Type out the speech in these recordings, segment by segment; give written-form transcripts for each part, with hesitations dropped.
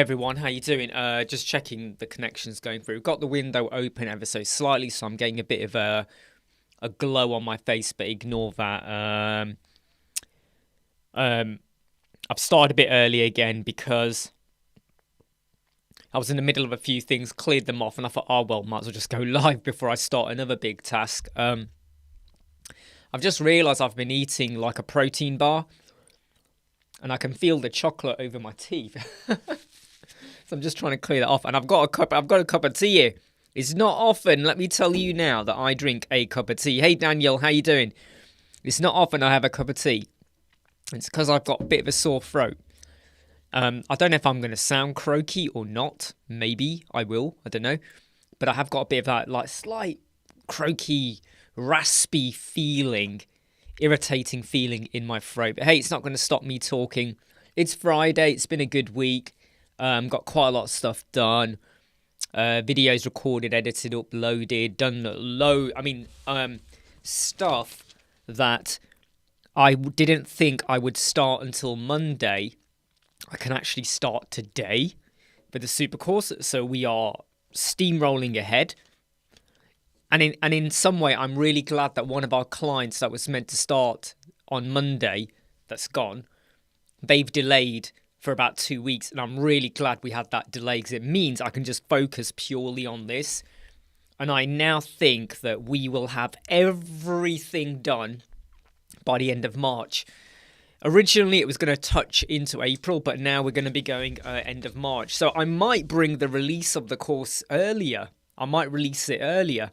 everyone, how you doing? Just checking the connection's going through. Got the window open ever so slightly, so I'm getting a bit of a glow on my face, but ignore that. I've started a bit early again because I was in the middle of a few things, cleared them off, and I thought, oh well, might as well just go live before I start another big task. I've just realised I've been eating like a protein bar, and I can feel the chocolate over my teeth. So I'm just trying to clear that off, and I've got a cup of tea here. It's not often, let me tell you now, that I drink a cup of tea. Hey Daniel, how you doing? It's not often I have a cup of tea. It's because I've got a bit of a sore throat. I don't know if I'm going to sound croaky or not. Maybe I will. I don't know. But I have got a bit of that like slight croaky, raspy feeling, irritating feeling in my throat. But hey, it's not going to stop me talking. It's Friday. It's been a good week. Got quite a lot of stuff done. Videos recorded, edited, uploaded, done stuff that I didn't think I would start until Monday. I can actually start today for the super course. So we are steamrolling ahead. And in some way, I'm really glad that one of our clients that was meant to start on Monday, that's gone, they've delayed for about 2 weeks. And I'm really glad we had that delay because it means I can just focus purely on this. And I now think that we will have everything done by the end of March. Originally, it was going to touch into April, but now we're going to be going end of March. So I might bring the release of the course earlier. I might release it earlier.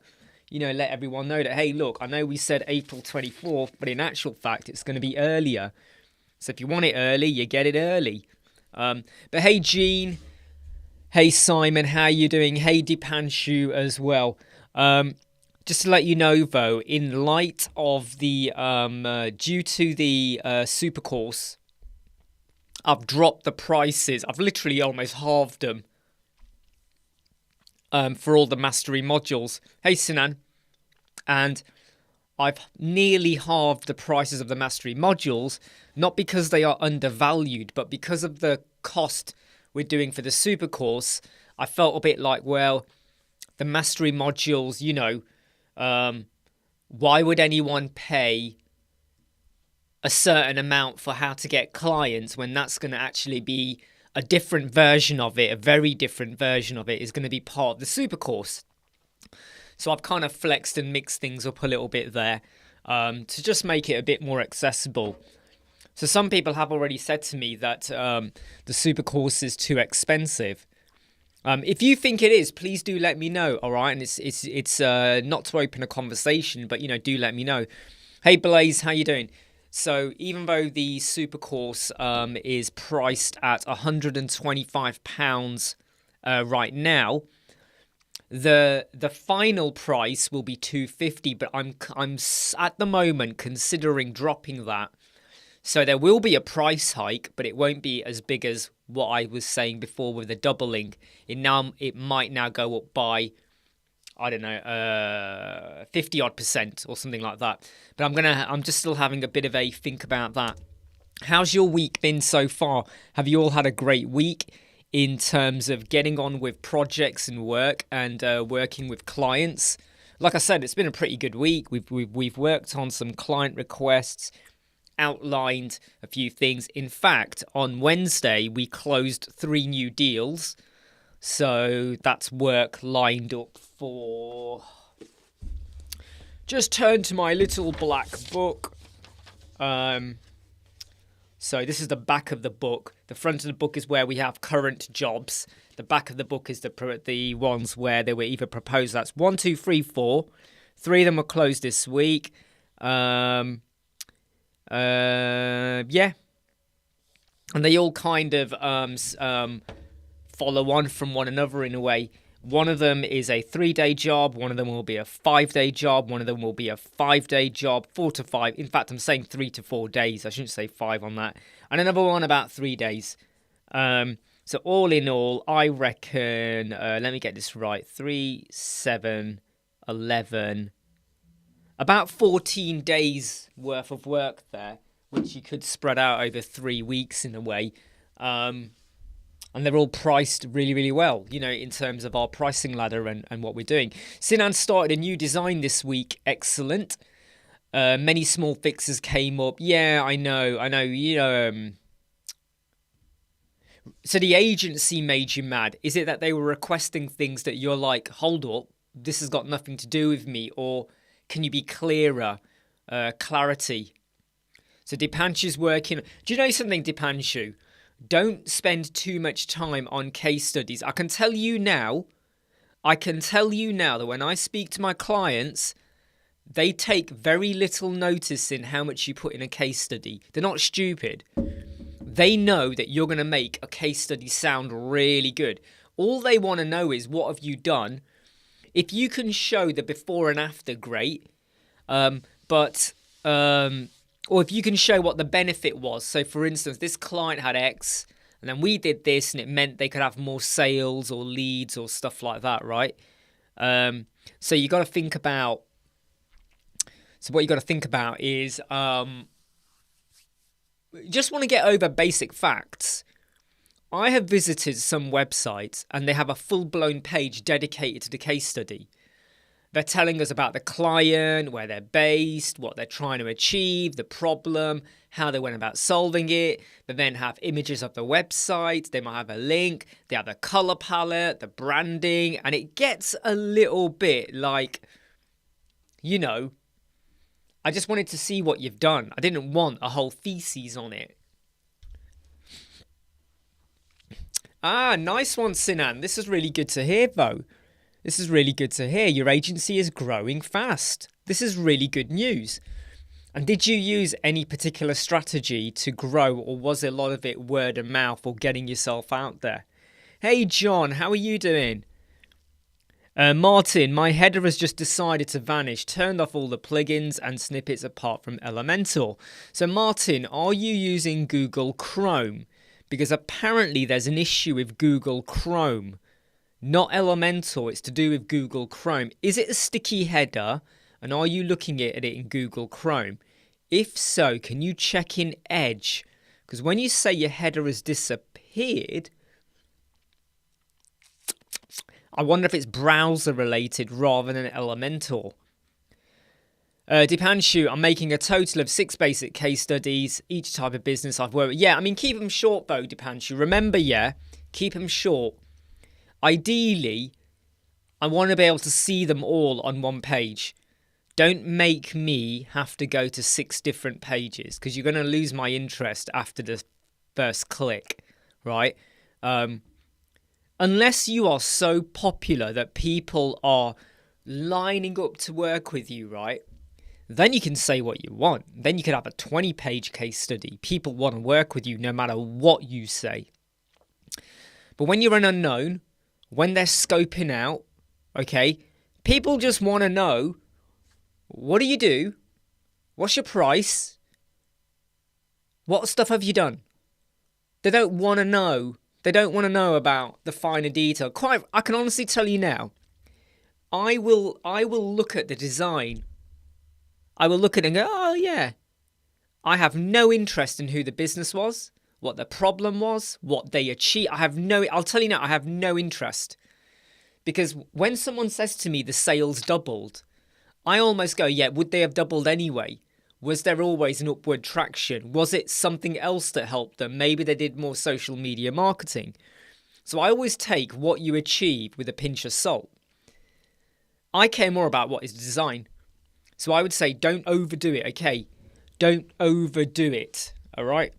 You know, let everyone know that, hey, look, I know we said April 24th, but in actual fact, it's going to be earlier. So if you want it early, you get it early. But hey, Jean. Hey, Simon, how you doing? Hey, Dipanshu as well. Just to let you know, though, in light of the, due to the super course, I've dropped the prices. I've literally almost halved them for all the mastery modules. Hey, Sinan. And I've nearly halved the prices of the mastery modules, not because they are undervalued, but because of the cost we're doing for the super course. I felt a bit like, well, the mastery modules, you know, why would anyone pay a certain amount for how to get clients when that's going to actually be a different version of it, a very different version of it is going to be part of the super course. So I've kind of flexed and mixed things up a little bit there to just make it a bit more accessible. So some people have already said to me that the super course is too expensive. If you think it is, please do let me know, all right? And it's not to open a conversation, but, you know, do let me know. Hey, Blaze, how you doing? So even though the super course is priced at £125 right now, the final price will be £250, but I'm at the moment considering dropping that. So there will be a price hike, but it won't be as big as what I was saying before with the doubling. It might now go up by, I don't know, 50 odd % or something like that. But I'm just still having a bit of a think about that. How's your week been so far? Have you all had a great week in terms of getting on with projects and work and working with clients? Like I said, it's been a pretty good week. We've worked on some client requests, outlined a few things. In fact, on Wednesday, we closed 3 new deals. So that's work lined up for... Just turn to my little black book. So this is the back of the book. The front of the book is where we have current jobs. The back of the book is the ones where they were either proposed. That's 1, 2, 3, 4. 3 of them were closed this week. Yeah. And they all kind of follow on from one another in a way. One of them is a 3-day job. One of them will be a 5-day job. One of them will be a 5-day job, 4 to 5. In fact, I'm saying 3 to 4 days. I shouldn't say 5 on that. And another one about 3 days. So all in all, I reckon, let me get this right, 3, 7, 11, about 14 days worth of work there, which you could spread out over 3 weeks in a way. And And they're all priced really, really well, you know, in terms of our pricing ladder and what we're doing. Sinan started a new design this week. Excellent. Many small fixes came up. Yeah, I know. You know, so the agency made you mad. Is it that they were requesting things that you're like, hold up, this has got nothing to do with me? Or can you be clearer? Clarity. So Dipanshu's working. Do you know something, Dipanshu? Don't spend too much time on case studies. I can tell you now that when I speak to my clients, they take very little notice in how much you put in a case study. They're not stupid. They know that you're going to make a case study sound really good. All they want to know is, what have you done? If you can show the before and after, great. Or if you can show what the benefit was. So, for instance, this client had X, and then we did this, and it meant they could have more sales or leads or stuff like that, right? So you got to think about. So what you got to think about is, you just want to get over basic facts. I have visited some websites, and they have a full-blown page dedicated to the case study. They're telling us about the client, where they're based, what they're trying to achieve, the problem, how they went about solving it. They then have images of the website. They might have a link. They have the color palette, the branding, and it gets a little bit like, you know, I just wanted to see what you've done. I didn't want a whole thesis on it. Ah, nice one, Sinan. This is really good to hear, though. This is really good to hear. Your agency is growing fast. This is really good news. And did you use any particular strategy to grow, or was a lot of it word of mouth or getting yourself out there? Hey, John, how are you doing? Martin, my header has just decided to vanish. Turned off all the plugins and snippets apart from Elementor. So, Martin, are you using Google Chrome? Because apparently there's an issue with Google Chrome. Not Elementor, it's to do with Google Chrome. Is it a sticky header? And are you looking at it in Google Chrome? If so, can you check in Edge? Because when you say your header has disappeared, I wonder if it's browser related rather than Elementor. Dipanshu, I'm making a total of 6 basic case studies, each type of business I've worked with. Yeah, I mean, keep them short though, Dipanshu. Remember, yeah, keep them short. Ideally, I want to be able to see them all on one page. Don't make me have to go to 6 different pages, because you're going to lose my interest after the first click, right? Unless you are so popular that people are lining up to work with you, right? Then you can say what you want. Then you could have a 20-page case study. People want to work with you no matter what you say. But when you're an unknown, when they're scoping out, okay, people just want to know, what do you do? What's your price? What stuff have you done? They don't want to know. They don't want to know about the finer detail. I can honestly tell you now, I will look at the design. I will look at it and go, oh yeah. I have no interest in who the business was, what the problem was, what they achieved. I'll tell you now, I have no interest. Because when someone says to me the sales doubled, I almost go, yeah, would they have doubled anyway? Was there always an upward traction? Was it something else that helped them? Maybe they did more social media marketing. So I always take what you achieve with a pinch of salt. I care more about what is design. So I would say don't overdo it, okay? Don't overdo it, all right?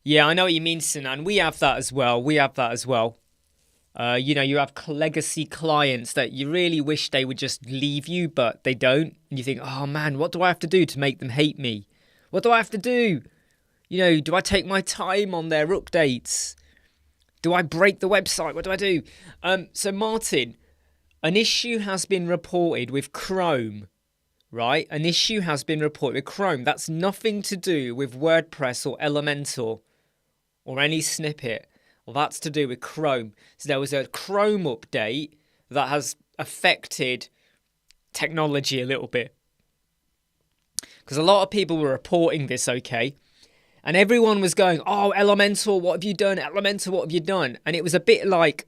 Yeah, I know what you mean, Sinan. We have that as well. You have legacy clients that you really wish they would just leave you, but they don't. And you think, oh man, what do I have to do to make them hate me? What do I have to do? Do I take my time on their updates? Do I break the website? What do I do? So Martin, an issue has been reported with Chrome, right? An issue has been reported with Chrome. That's nothing to do with WordPress or Elementor or any snippet. Well, that's to do with Chrome. So there was a Chrome update that has affected technology a little bit. because a lot of people were reporting this, okay? And everyone was going, oh, Elementor, what have you done? Elementor, what have you done? And it was a bit like,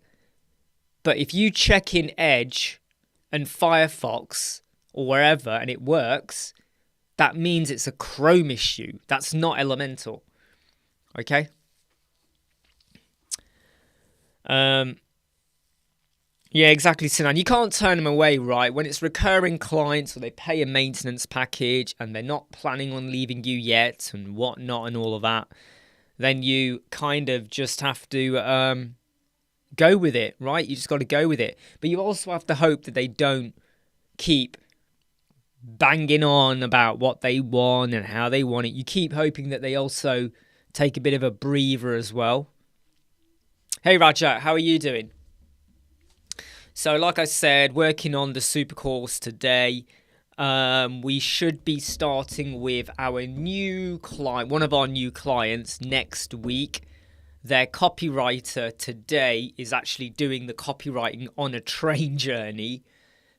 but if you check in Edge and Firefox or wherever and it works, that means it's a Chrome issue. That's not Elementor. Okay? Yeah, exactly, Sinan. You can't turn them away, right? When it's recurring clients or they pay a maintenance package and they're not planning on leaving you yet and whatnot and all of that, then you kind of just have to go with it, right? You just got to go with it. But you also have to hope that they don't keep banging on about what they want and how they want it. You keep hoping that they also take a bit of a breather as well. Hey, Raja, how are you doing? So like I said, working on the super course today. We should be starting with our new client, one of our new clients next week. Their copywriter today is actually doing the copywriting on a train journey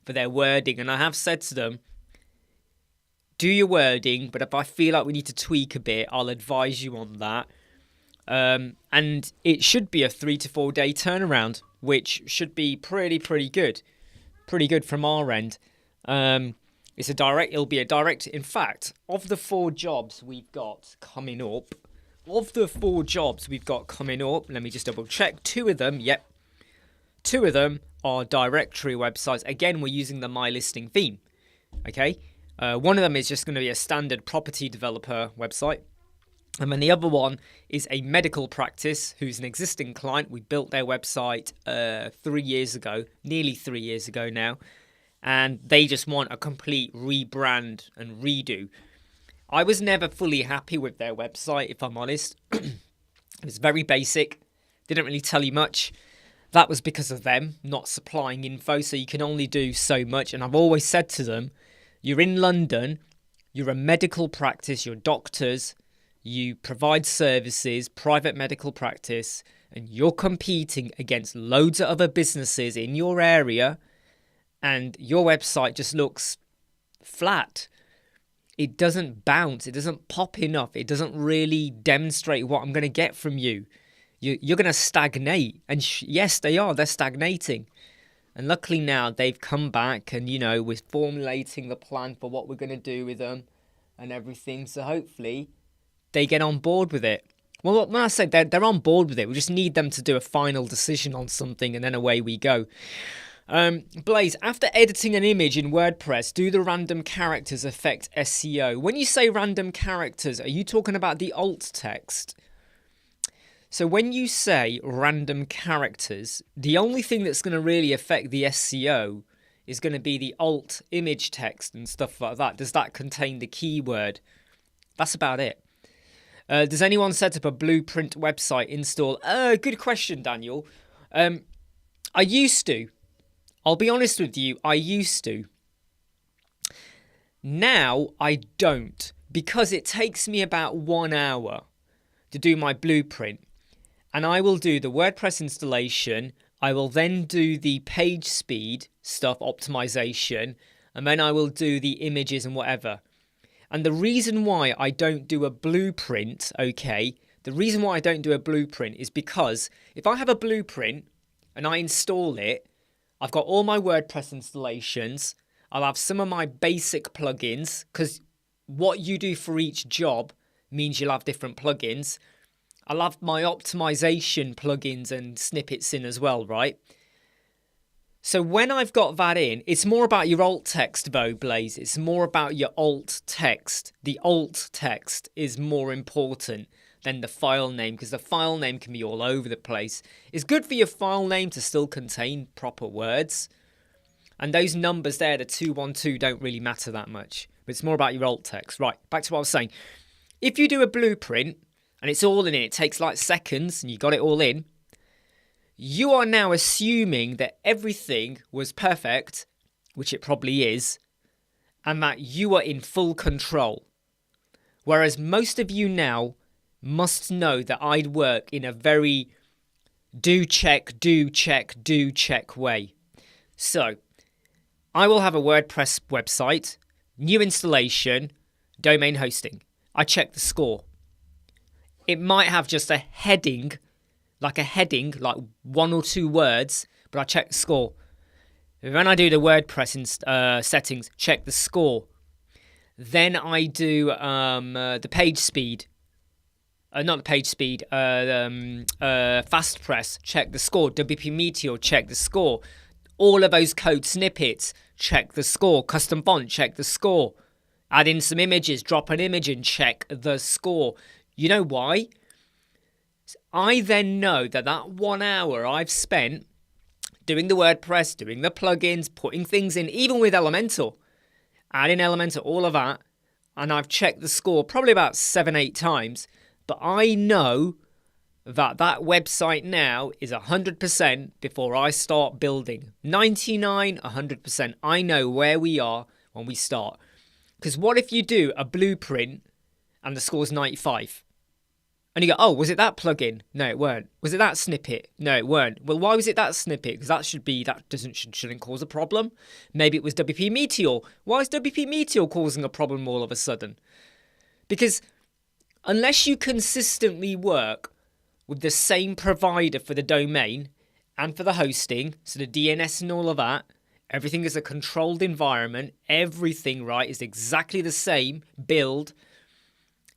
for their wording. And I have said to them, do your wording, but if I feel like we need to tweak a bit, I'll advise you on that. And it should be a 3 to 4 day turnaround, which should be pretty good. Pretty good from our end. It'll be a direct, in fact, of the 4 jobs we've got coming up, let me just double check. 2 of them, 2 of them are directory websites. Again, we're using the My Listing theme. Okay. One of them is just going to be a standard property developer website. And then the other one is a medical practice who's an existing client. We built their website 3 years ago, nearly 3 years ago now. And they just want a complete rebrand and redo. I was never fully happy with their website, if I'm honest. It was very basic, didn't really tell you much. That was because of them not supplying info, so you can only do so much. And I've always said to them, you're in London, you're a medical practice, you're doctors, you provide services, private medical practice, and you're competing against loads of other businesses in your area, and your website just looks flat. It doesn't bounce, it doesn't pop enough, it doesn't really demonstrate what I'm going to get from you. You're going to stagnate. And yes, they're stagnating. And luckily now they've come back and, we're formulating the plan for what we're going to do with them and everything. So hopefully they get on board with it. Well, when I say they're on board with it, we just need them to do a final decision on something and then away we go. Blaze, after editing an image in WordPress, do the random characters affect SEO? When you say random characters, are you talking about the alt text? So when you say random characters, the only thing that's going to really affect the SEO is going to be the alt image text and stuff like that. Does that contain the keyword? That's about it. Does anyone set up a blueprint website install? Good question, Daniel. I used to. I'll be honest with you, I used to. Now I don't, because it takes me about 1 hour to do my blueprint. And I will do the WordPress installation. I will then do the page speed stuff, optimization, and then I will do the images and whatever. And the reason why I don't do a blueprint, the reason why I don't do a blueprint is because if I have a blueprint and I install it, I've got all my WordPress installations, I'll have some of my basic plugins, because what you do for each job means you'll have different plugins. I'll have my optimization plugins and snippets in as well, right? So when I've got that in, it's more about your alt text though, Blaze. It's more about your alt text. The alt text is more important than the file name, because the file name can be all over the place. It's good for your file name to still contain proper words. And those numbers there, the 212, don't really matter that much. But it's more about your alt text. Right, back to what I was saying. If you do a blueprint, and it's all in it takes like seconds, and you got it all in, you are now assuming that everything was perfect, which it probably is, and that you are in full control. Whereas most of you now must know that I'd work in a very do check way. So, I will have a WordPress website, new installation, domain hosting. I check the score. It might have just a heading, like one or two words, but I check the score. When I do the WordPress settings, check the score. Then I do the page speed. Not the page speed, fast press, check the score. WP Meteor, check the score. All of those code snippets, check the score. Custom font, check the score. Add in some images, drop an image and check the score. You know why? I then know that 1 hour I've spent doing the WordPress, doing the plugins, putting things in, even with Elementor, adding Elementor, all of that, and I've checked the score probably about 7-8 times, but I know that website now is 100% before I start building. 99, 100%. I know where we are when we start. Because what if you do a blueprint and the score's 95? And you go, oh, was it that plugin? No, it weren't. Was it that snippet? No, it weren't. Well, why was it that snippet? Because shouldn't cause a problem. Maybe it was WP Meteor. Why is WP Meteor causing a problem all of a sudden? Because unless you consistently work with the same provider for the domain and for the hosting, so the DNS and all of that, everything is a controlled environment, everything, right, is exactly the same build,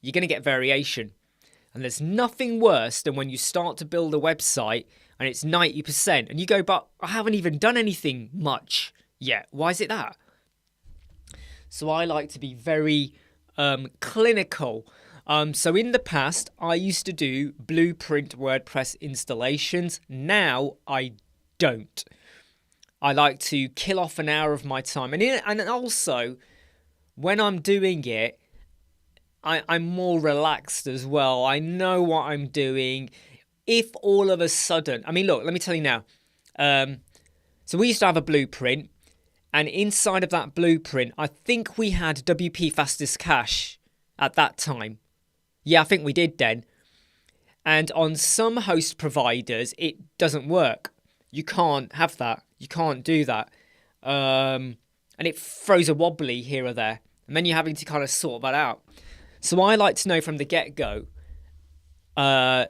you're going to get variation. And there's nothing worse than when you start to build a website and it's 90% and you go, but I haven't even done anything much yet. Why is it that? So I like to be very clinical. So in the past, I used to do blueprint WordPress installations. Now I don't. I like to kill off an hour of my time. And also, when I'm doing it, I'm more relaxed as well. I know what I'm doing. If all of a sudden, I mean, look, let me tell you now. So we used to have a blueprint, and inside of that blueprint, I think we had WP Fastest Cache at that time. Yeah, I think we did then. And on some host providers, it doesn't work. You can't have that. You can't do that. And it throws a wobbly here or there. And then you're having to kind of sort that out. So I like to know from the get-go, are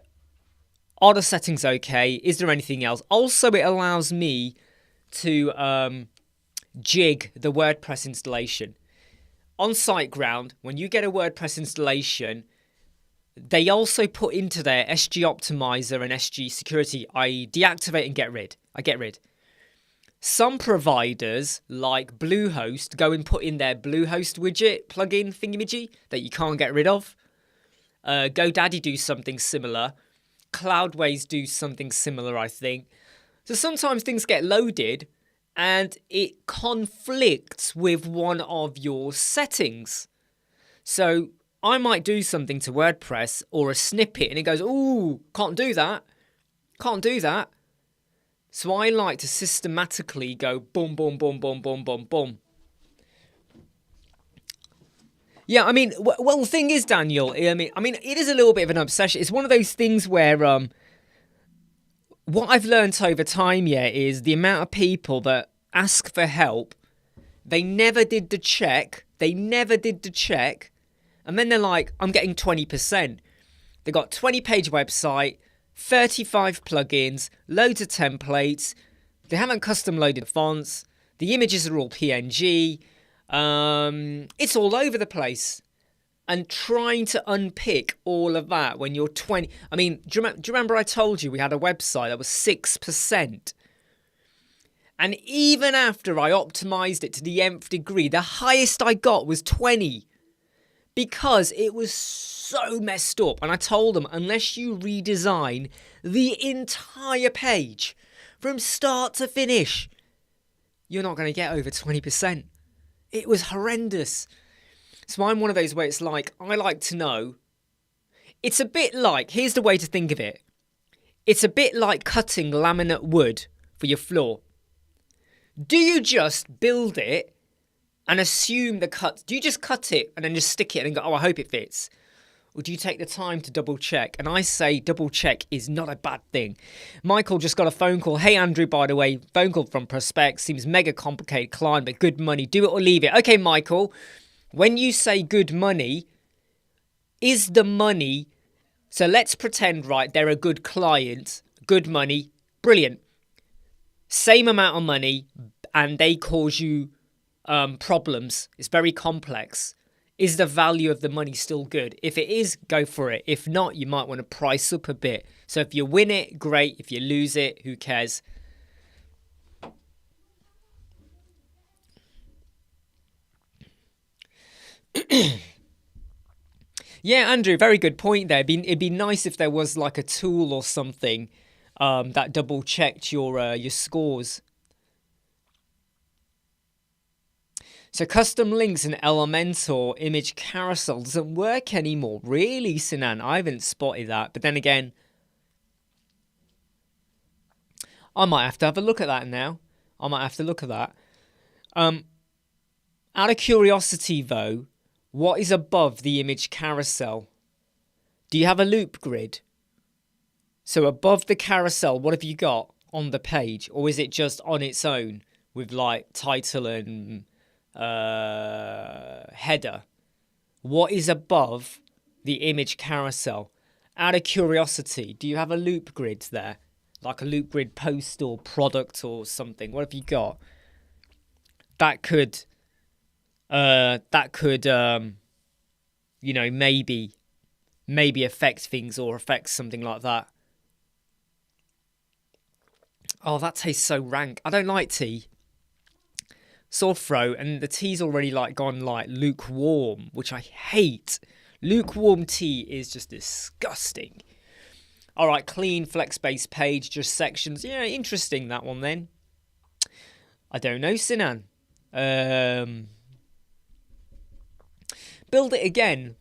the settings okay? Is there anything else? Also, it allows me to jig the WordPress installation. On SiteGround, when you get a WordPress installation, they also put into their SG Optimizer and SG Security, I deactivate and get rid. I get rid. Some providers, like Bluehost, go and put in their Bluehost widget plugin thingamajig that you can't get rid of. GoDaddy do something similar. Cloudways do something similar, I think. So sometimes things get loaded and it conflicts with one of your settings. So I might do something to WordPress or a snippet and it goes, ooh, can't do that. Can't do that. So I like to systematically go boom, boom, boom, boom, boom, boom, boom. Yeah, I mean, well, the thing is, Daniel, I mean, it is a little bit of an obsession. It's one of those things where what I've learned over time, is the amount of people that ask for help, they never did the check, and then they're like, I'm getting 20%. They got 20-page website, 35 plugins, loads of templates. They haven't custom loaded fonts. The images are all PNG. It's all over the place. And trying to unpick all of that when you're 20. I mean, do you remember I told you we had a website that was 6%? And even after I optimized it to the nth degree, the highest I got was 20. Because it was so messed up. And I told them, unless you redesign the entire page from start to finish, you're not going to get over 20%. It was horrendous. So I'm one of those where it's like, I like to know. It's a bit like, here's the way to think of it. It's a bit like cutting laminate wood for your floor. Do you just build it and assume the cut? Do you just cut it and then just stick it and go, oh, I hope it fits? Or do you take the time to double check? And I say double check is not a bad thing. Michael just got a phone call. Hey, Andrew, by the way, phone call from Prospect. Seems mega complicated client, but good money. Do it or leave it. Okay, Michael. When you say good money, is the money... So let's pretend, right, they're a good client, good money, brilliant. Same amount of money, and they cause you problems. It's very complex. Is the value of the money still good? If it is, go for it. If not, you might want to price up a bit. So if you win it, great. If you lose it, who cares? Yeah, Andrew, very good point there. It'd be nice if there was like a tool or something that double checked your scores. So custom links and Elementor image carousel doesn't work anymore. Really, Sinan? I haven't spotted that. But then again, I might have to have a look at that now. I might have to look at that. Out of curiosity, though, what is above the image carousel? Do you have a loop grid? So above the carousel, what have you got on the page? Or is it just on its own with like title and header? What is above the image carousel? Out of curiosity, do you have a loop grid there? Like a loop grid post or product or something? What have you got? That could you know, maybe affect things or affect something like that. Oh, that tastes so rank. I don't like tea. Sore throat, and the tea's already like gone like lukewarm, which I hate. Lukewarm tea is just disgusting. All right, clean flex-based page, just sections. Yeah, interesting that one then. I don't know, Sinan. Build it again.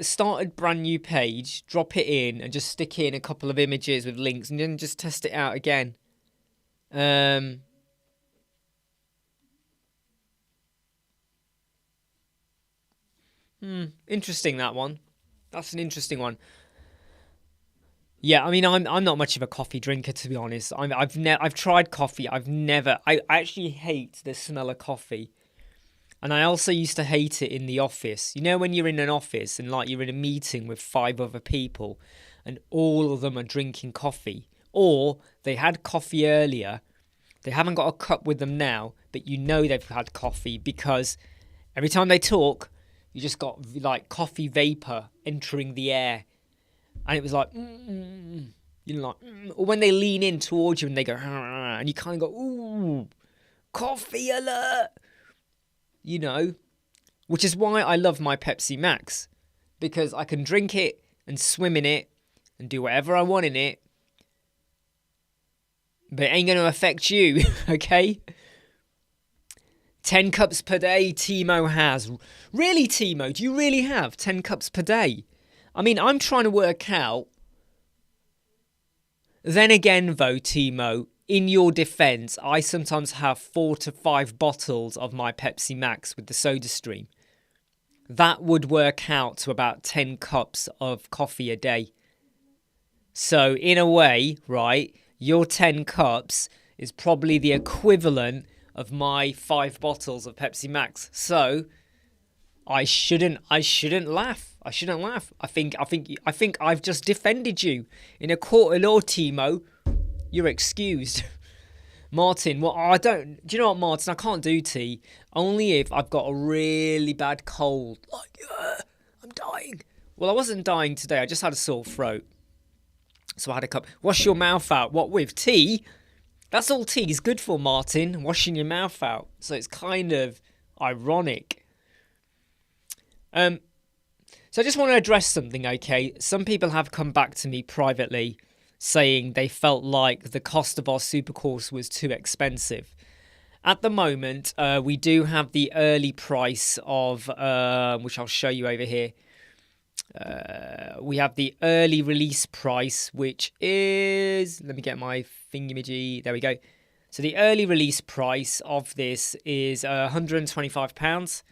Start a brand new page, drop it in, and just stick in a couple of images with links, and then just test it out again. Interesting that one. That's an interesting one. Yeah, I mean, I'm not much of a coffee drinker, to be honest. I've tried coffee. I actually hate the smell of coffee. And I also used to hate it in the office. You know, when you're in an office and like you're in a meeting with 5 other people and all of them are drinking coffee, or they had coffee earlier, they haven't got a cup with them now, but you know they've had coffee because every time they talk, you just got like coffee vapor entering the air. And it was like, you know, like, or when they lean in towards you and they go, and you kind of go, ooh, coffee alert. You know, which is why I love my Pepsi Max, because I can drink it and swim in it and do whatever I want in it, but it ain't going to affect you, okay? 10 cups per day, Timo has. Really, Timo, do you really have 10 cups per day? I mean, I'm trying to work out. Then again, though, Timo, in your defense, I sometimes have 4 to 5 bottles of my Pepsi Max with the soda stream. That would work out to about 10 cups of coffee a day. So in a way, right, your 10 cups is probably the equivalent of my 5 bottles of Pepsi Max. So I shouldn't laugh. I shouldn't laugh. I think I've just defended you in a court of law, Timo. You're excused. Martin, well, do you know what, Martin? I can't do tea. Only if I've got a really bad cold. Like, I'm dying. Well, I wasn't dying today. I just had a sore throat. So I had a cup. Wash your mouth out. What with? Tea? That's all tea is good for, Martin. Washing your mouth out. So it's kind of ironic. So I just want to address something, okay? Some people have come back to me privately saying they felt like the cost of our super course was too expensive. At the moment, we do have the early price of, which I'll show you over here. We have the early release price, which is, let me get my thingamajig, there we go. So the early release price of this is £125.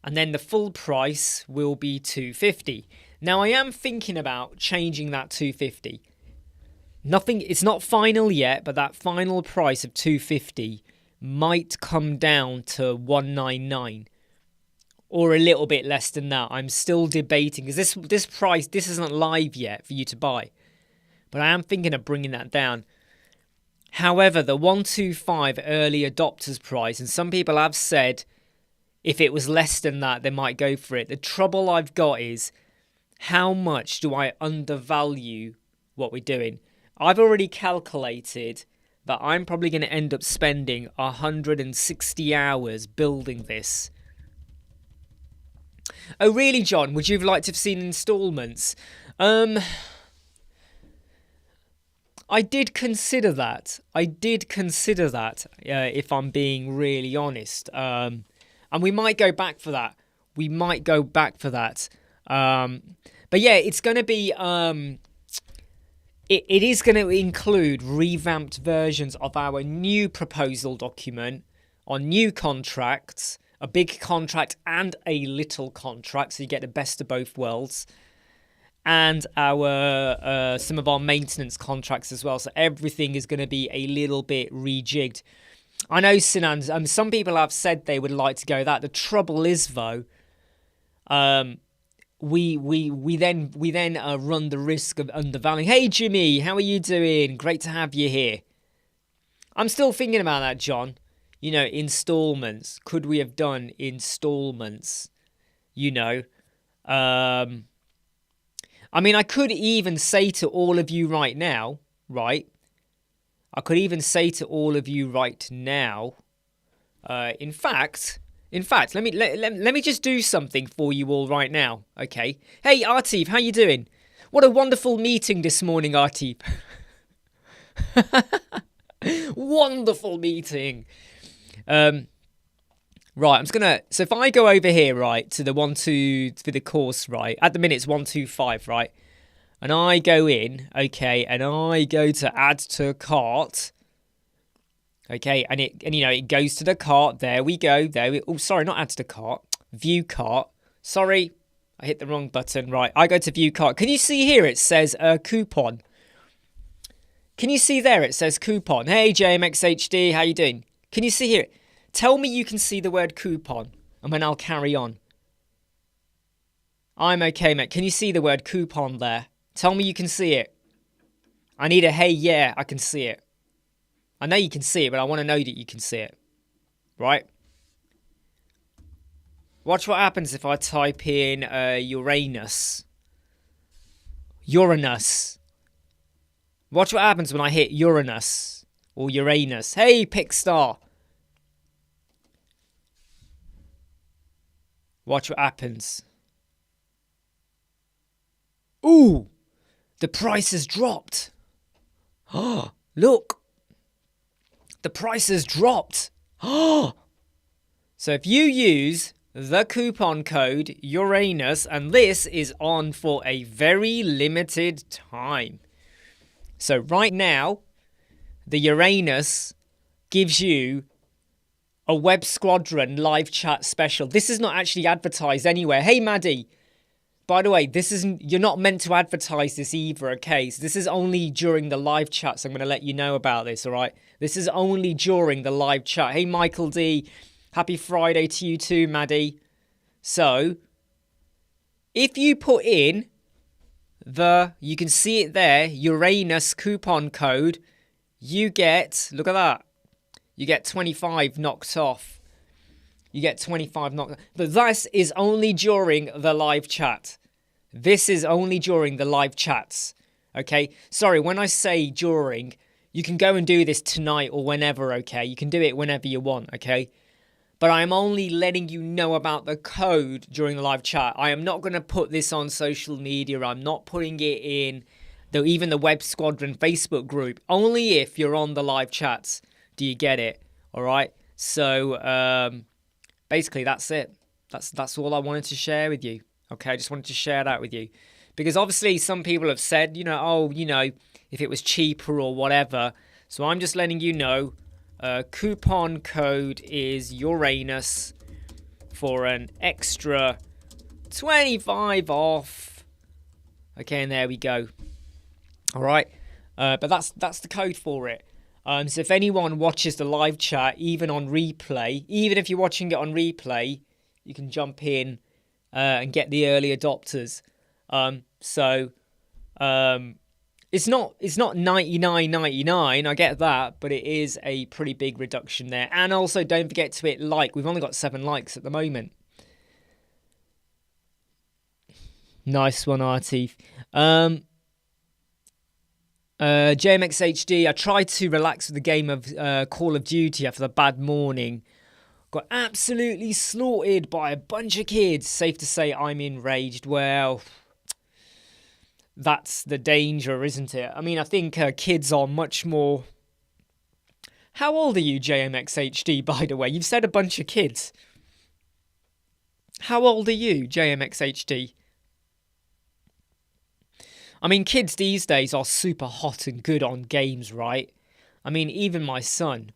And then the full price will be $250. Now I am thinking about changing that $250. It's not final yet, but that final price of $250 might come down to $199 or a little bit less than that. I'm still debating because this price, this isn't live yet for you to buy, but I am thinking of bringing that down. However, the 125 early adopters price, and some people have said if it was less than that, they might go for it. The trouble I've got is, how much do I undervalue what we're doing? I've already calculated that I'm probably going to end up spending 160 hours building this. Oh, really, John? Would you have liked to have seen installments? I did consider that. If I'm being really honest. And we might go back for that. But yeah, it's going to be... It is going to include revamped versions of our new proposal document on new contracts, a big contract and a little contract, so you get the best of both worlds, and our some of our maintenance contracts as well. So everything is going to be a little bit rejigged. I know, Sinan, some people have said they would like to go that. The trouble is, though, we then run the risk of undervaluing. Hey, Jimmy, how are you doing? Great to have you here. I'm still thinking about that, John. You know, installments. Could we have done installments? You know, I mean, I could even say to all of you right now, right? In fact, let me just do something for you all right now, okay? Hey, Artif, how you doing? What a wonderful meeting this morning, Artif. Wonderful meeting. Right, I'm just gonna. So if I go over here, right, to the for the course, right. At the minute it's 125, right, and I go in, okay, and I go to add to cart. Okay, and you know, it goes to the cart. There we go. Oh, sorry, not add to the cart. View cart. Sorry, I hit the wrong button. Right, I go to view cart. Can you see here? It says coupon. Can you see there? It says coupon. Hey, JMXHD, how you doing? Can you see here? Tell me you can see the word coupon, and then I'll carry on. I'm okay, mate. Can you see the word coupon there? Tell me you can see it. I need a hey, yeah, I can see it. I know you can see it, but I want to know that you can see it. Right? Watch what happens if I type in Uranus. Uranus. Watch what happens when I hit Uranus or Uranus. Hey, Pickstar. Watch what happens. Ooh, the price has dropped. Oh, look. The price has dropped. Oh. So if you use the coupon code Uranus, and this is on for a very limited time. So right now, the Uranus gives you a Web Squadron live chat special. This is not actually advertised anywhere. Hey, Maddie. By the way, you're not meant to advertise this either, okay? So this is only during the live chat, so I'm going to let you know about this, all right? This is only during the live chat. Hey, Michael D. Happy Friday to you too, Maddie. So, if you put in you can see it there, Uranus coupon code, you get, look at that. You get 25 knocked off. But this is only during the live chat. Okay? Sorry, when I say during, you can go and do this tonight or whenever, okay? You can do it whenever you want, okay? But I'm only letting you know about the code during the live chat. I am not going to put this on social media. I'm not putting it in even the Web Squadron Facebook group. Only if you're on the live chats do you get it, all right? So, basically, that's it. That's all I wanted to share with you. Okay, I just wanted to share that with you. Because obviously some people have said, if it was cheaper or whatever. So I'm just letting you know, coupon code is Uranus for an extra 25 off. Okay, and there we go. All right, but that's the code for it. So if anyone watches the live chat, even on replay, even if you're watching it on replay, you can jump in and get the early adopters. So it's not 99.99. I get that, but it is a pretty big reduction there. And also, don't forget to hit like. We've only got 7 likes at the moment. Nice one, Artif. JMXHD, I tried to relax with the game of Call of Duty after the bad morning. Got absolutely slaughtered by a bunch of kids. Safe to say I'm enraged. Well, that's the danger, isn't it? I mean, I think kids are much more... How old are you, JMXHD, by the way? You've said a bunch of kids. How old are you, JMXHD? I mean, kids these days are super hot and good on games, right? I mean, even my son,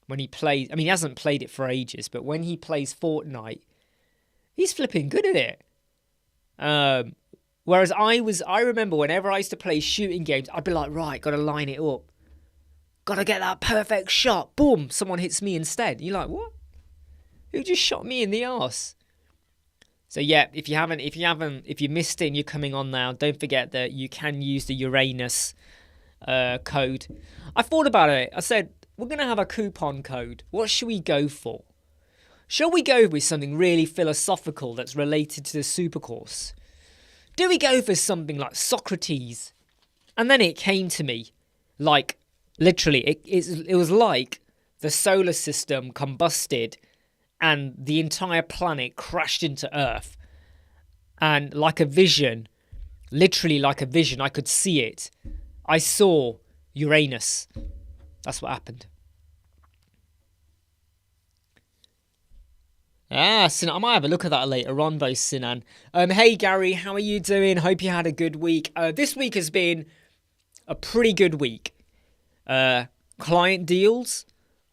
when he plays... I mean, he hasn't played it for ages, but when he plays Fortnite, he's flipping good at it. Whereas I remember whenever I used to play shooting games, I'd be like, right, got to line it up. Got to get that perfect shot. Boom, someone hits me instead. You're like, what? Who just shot me in the arse? So yeah, if you missed it and you're coming on now, don't forget that you can use the Uranus code. I thought about it. I said, we're going to have a coupon code. What should we go for? Shall we go with something really philosophical that's related to the supercourse? Do we go for something like Socrates? And then it came to me, like, literally, it was like the solar system combusted and the entire planet crashed into Earth. And like a vision, literally like a vision, I could see it. I saw Uranus. That's what happened. Sinan, I might have a look at that later on, though, Sinan. Hey, Gary, how are you doing? Hope you had a good week. This week has been a pretty good week. Client deals,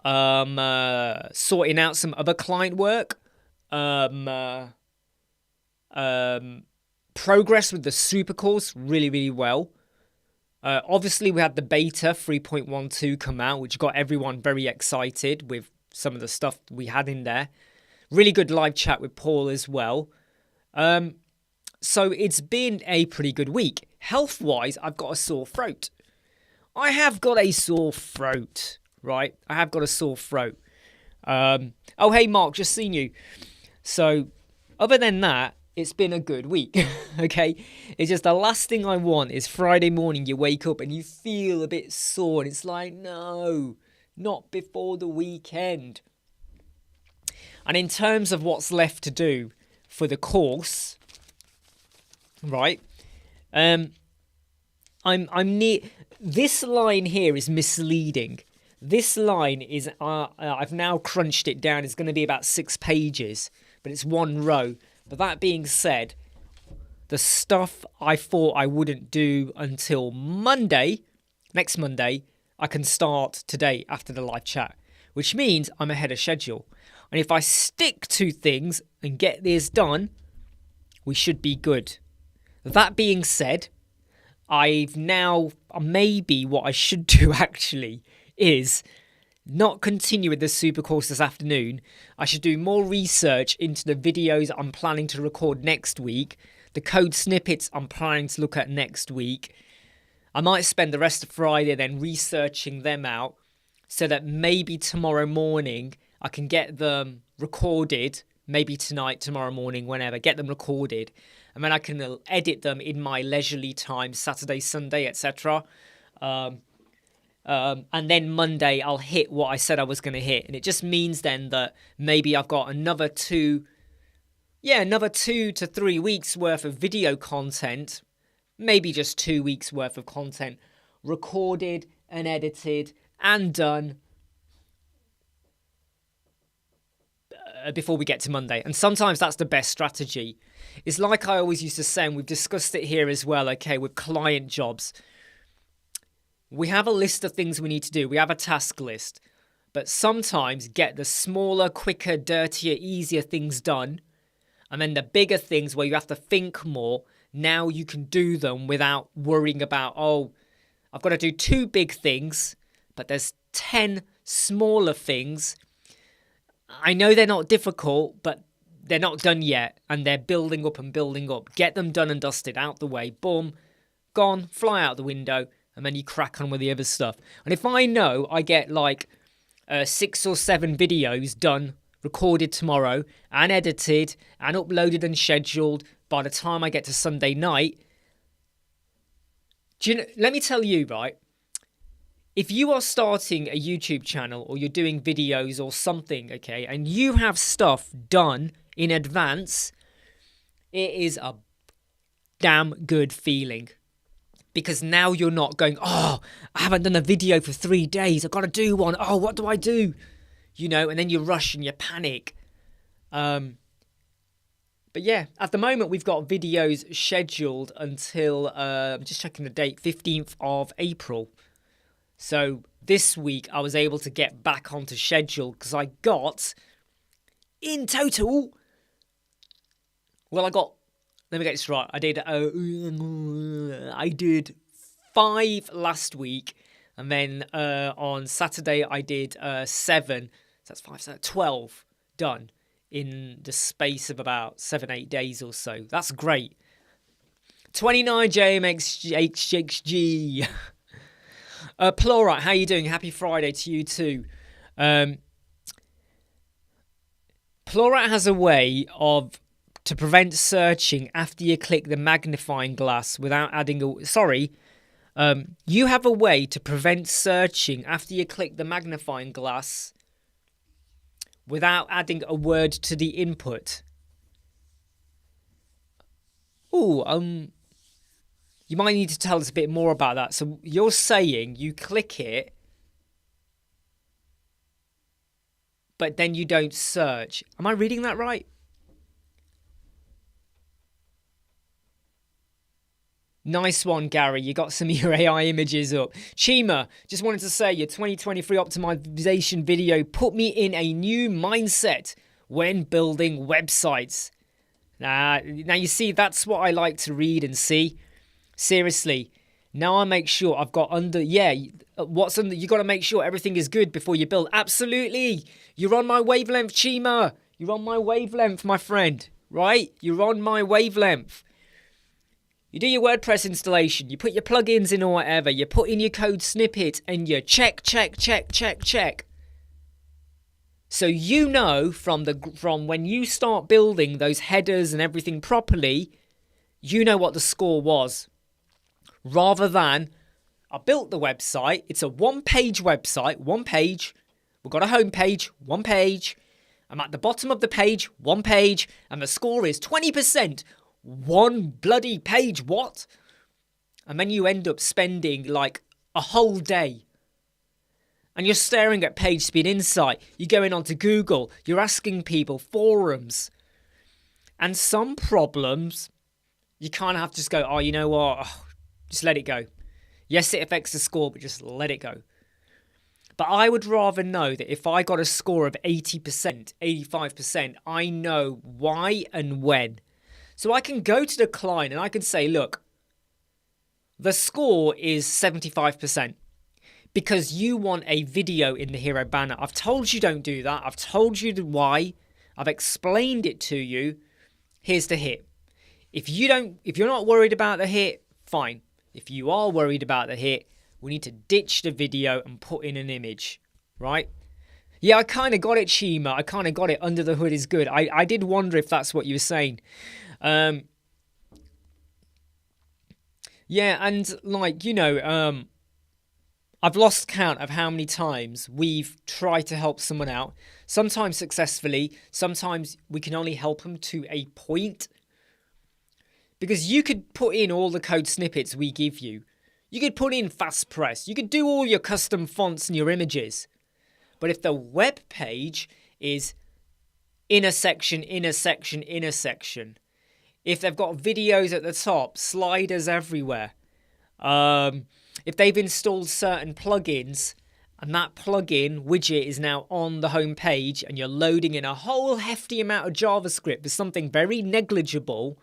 sorting out some other client work, progress with the supercourse really, really well. Obviously, we had the beta 3.12 come out, which got everyone very excited with some of the stuff we had in there. Really good live chat with Paul as well. So it's been a pretty good week. Health-wise, I've got a sore throat. I have got a sore throat, right? I have got a sore throat. Oh, hey, Mark, just seen you. So, other than that, it's been a good week, okay? It's just the last thing I want is Friday morning you wake up and you feel a bit sore. And it's like, no, not before the weekend. And in terms of what's left to do for the course, right? I'm near. This line here is misleading. This line is I've now crunched it down. It's going to be about 6 pages, but it's 1 row. But that being said, the stuff I thought I wouldn't do until Monday, next Monday, I can start today after the live chat, which means I'm ahead of schedule. And if I stick to things and get this done, we should be good. That being said, I've now, maybe what I should do actually is not continue with the super course this afternoon. I should do more research into the videos I'm planning to record next week, the code snippets I'm planning to look at next week. I might spend the rest of Friday then researching them out so that maybe tomorrow morning I can get them recorded, maybe tonight, tomorrow morning, whenever, get them recorded. And then I can edit them in my leisurely time, Saturday, Sunday, etc. And then Monday, I'll hit what I said I was going to hit. And it just means then that maybe I've got another 2 to 3 weeks worth of video content, maybe just 2 weeks worth of content recorded and edited and done before we get to Monday. And sometimes that's the best strategy. It's like I always used to say, and we've discussed it here as well, okay, with client jobs. We have a list of things we need to do. We have a task list. But sometimes get the smaller, quicker, dirtier, easier things done. And then the bigger things where you have to think more, now you can do them without worrying about, oh, I've got to do 2 big things, but there's 10 smaller things. I know they're not difficult, but they're not done yet and they're building up and building up. Get them done and dusted, out the way, boom, gone, fly out the window, and then you crack on with the other stuff. And if I know I get like 6 or 7 videos done, recorded tomorrow, and edited, and uploaded and scheduled by the time I get to Sunday night, let me tell you, right? If you are starting a YouTube channel or you're doing videos or something, okay, and you have stuff done in advance, it is a damn good feeling. Because now you're not going, oh, I haven't done a video for 3 days. I've got to do one. Oh, what do I do? You know, and then you rush and you panic. But yeah, at the moment, we've got videos scheduled until, I'm just checking the date, 15th of April. So this week, I was able to get back onto schedule because I got, in total, let me get this right. I did 5 last week, and then on Saturday I did 7. So that's 5, so 12 done in the space of about 7-8 days or so. That's great. 29 JMXHG. Plurite, how you doing? Happy Friday to you too. Plurite has a way to prevent searching after you click the magnifying glass without adding you have a way to prevent searching after you click the magnifying glass without adding a word to the input. You might need to tell us a bit more about that. So you're saying you click it, but then you don't search. Am I reading that right? Nice one, Gary. You got some of your AI images up. Chima, just wanted to say your 2023 optimization video put me in a new mindset when building websites. Now you see, that's what I like to read and see. Seriously. Now I make sure I've got what's under. You got to make sure everything is good before you build. Absolutely. You're on my wavelength, Chima. You're on my wavelength, my friend. Right? You're on my wavelength. You do your WordPress installation, you put your plugins in or whatever, you put in your code snippet, and you check. So you know from when you start building those headers and everything properly, you know what the score was. Rather than, I built the website, it's a one-page website, one page, we've got a home page, one page, I'm at the bottom of the page, one page, and the score is 20%. One bloody page, what? And then you end up spending like a whole day. And you're staring at PageSpeed Insight. You're going onto Google. You're asking people, forums. And some problems, you kind of have to just go, oh, you know what? Oh, just let it go. Yes, it affects the score, but just let it go. But I would rather know that if I got a score of 80%, 85%, I know why and when. So I can go to the client and I can say, look, the score is 75% because you want a video in the hero banner. I've told you don't do that. I've told you why. I've explained it to you. Here's the hit. If you're not worried about the hit, fine. If you are worried about the hit, we need to ditch the video and put in an image, right? Yeah, I kind of got it, Chima. I kind of got it. Under the hood is good. I did wonder if that's what you were saying. Yeah, and like, I've lost count of how many times we've tried to help someone out. Sometimes successfully, sometimes we can only help them to a point. Because you could put in all the code snippets we give you. You could put in fast press. You could do all your custom fonts and your images. But if the web page is inner section, if they've got videos at the top, sliders everywhere, if they've installed certain plugins and that plugin widget is now on the home page and you're loading in a whole hefty amount of JavaScript for something very negligible,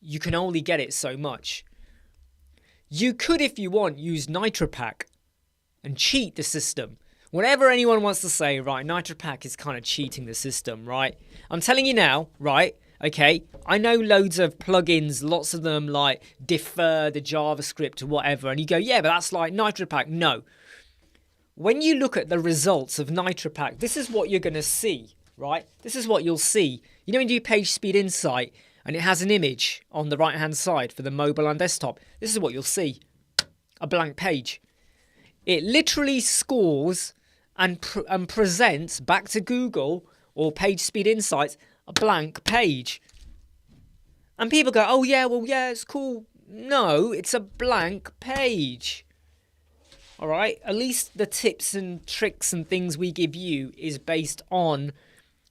you can only get it so much. You could, if you want, use NitroPack and cheat the system. whatever anyone wants to say, right, NitroPack is kind of cheating the system, right? I'm telling you now, right? Okay, I know loads of plugins, lots of them like defer the JavaScript or whatever, and you go, yeah, but that's like NitroPack. No. When you look at the results of NitroPack, this is what you're going to see, right? This is what you'll see. You know when you do Page Speed Insight and it has an image on the right-hand side for the mobile and desktop, this is what you'll see. A blank page. It literally scores and presents back to Google or Page Speed Insights a blank page. And people go, oh yeah, well yeah, it's cool. No, it's a blank page. All right, at least the tips and tricks and things we give you is based on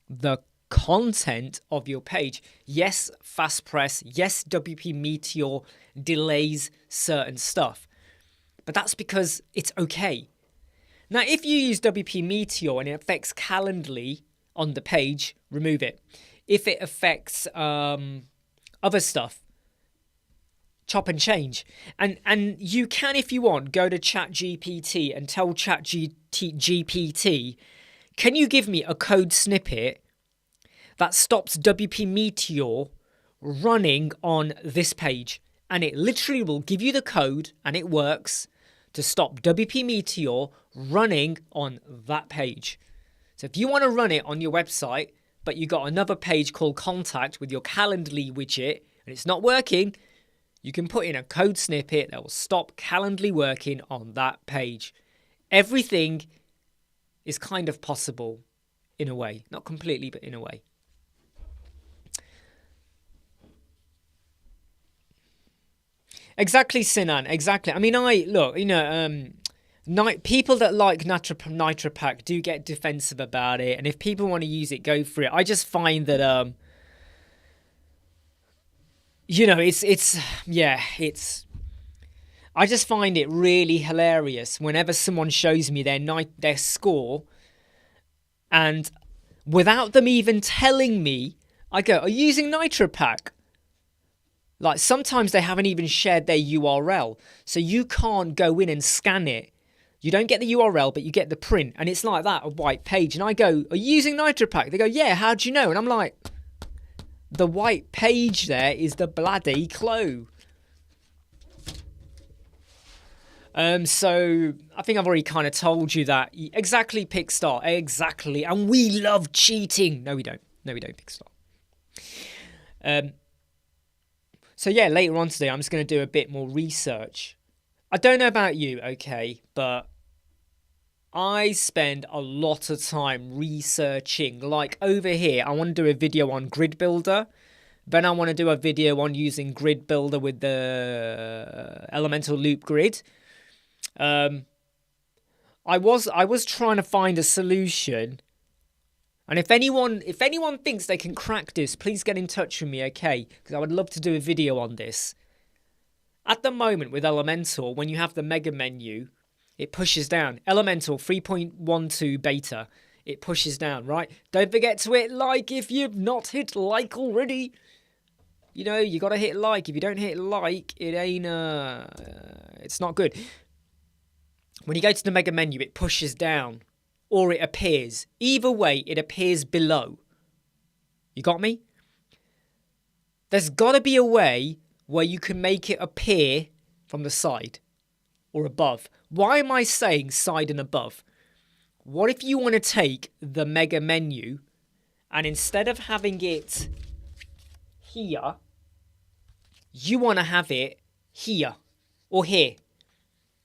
the content of your page. Yes, FastPress. Yes, WP Meteor delays certain stuff. But that's because it's okay. Now, if you use WP Meteor and it affects Calendly on the page, remove it. If it affects other stuff, chop and change. And you can, if you want, go to ChatGPT and tell ChatGPT, can you give me a code snippet that stops WP Meteor running on this page? And it literally will give you the code, and it works, to stop WP Meteor running on that page. So if you want to run it on your website, but you got another page called Contact with your Calendly widget, and it's not working, you can put in a code snippet that will stop Calendly working on that page. Everything is kind of possible in a way. Not completely, but in a way. Exactly, Sinan. Exactly. I mean, people that like NitroPack do get defensive about it, and if people want to use it, go for it. I just find that I just find it really hilarious whenever someone shows me their score, and without them even telling me, I go, "Are you using NitroPack?" Like, sometimes they haven't even shared their URL, so you can't go in and scan it. You don't get the URL, but you get the print, and it's like that, a white page. And I go, "Are you using NitroPack?" They go, "Yeah, how do you know?" And I'm like, the white page there is the bloody clue. So I think I've already kind of told you that. Exactly, Pickstar. Exactly. And we love cheating. No, we don't. No, we don't, Pickstar. So yeah, later on today, I'm just going to do a bit more research. I don't know about you, okay, but I spend a lot of time researching. Like over here, I want to do a video on Grid Builder. Then I want to do a video on using Grid Builder with the Elemental Loop Grid. I was trying to find a solution. And if anyone thinks they can crack this, please get in touch with me, okay? Because I would love to do a video on this. At the moment with Elemental, when you have the mega menu, it pushes down. Elemental 3.12 beta, it pushes down, right? Don't forget to hit like if you've not hit like already. You know, you got to hit like. If you don't hit like, it ain't, it's not good. When you go to the mega menu, it pushes down. Or it appears. Either way, it appears below. You got me? There's got to be a way where you can make it appear from the side or above. Why am I saying side and above? What if you want to take the mega menu and instead of having it here, you want to have it here or here?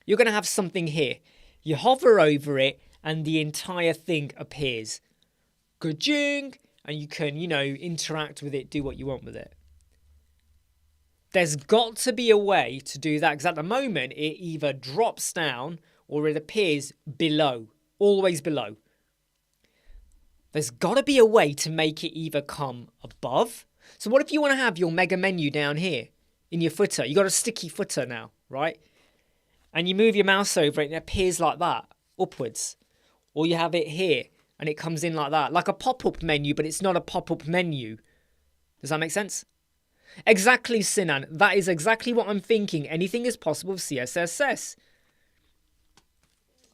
You're going to have something here. You hover over it, and the entire thing appears. Ka-ching! And you can, interact with it, do what you want with it. There's got to be a way to do that, because at the moment, it either drops down or it appears below, always below. There's got to be a way to make it either come above. So what if you want to have your mega menu down here in your footer? You got a sticky footer now, right? And you move your mouse over it and it appears like that, upwards. Or you have it here, and it comes in like that. Like a pop-up menu, but it's not a pop-up menu. Does that make sense? Exactly, Sinan. That is exactly what I'm thinking. Anything is possible with CSS.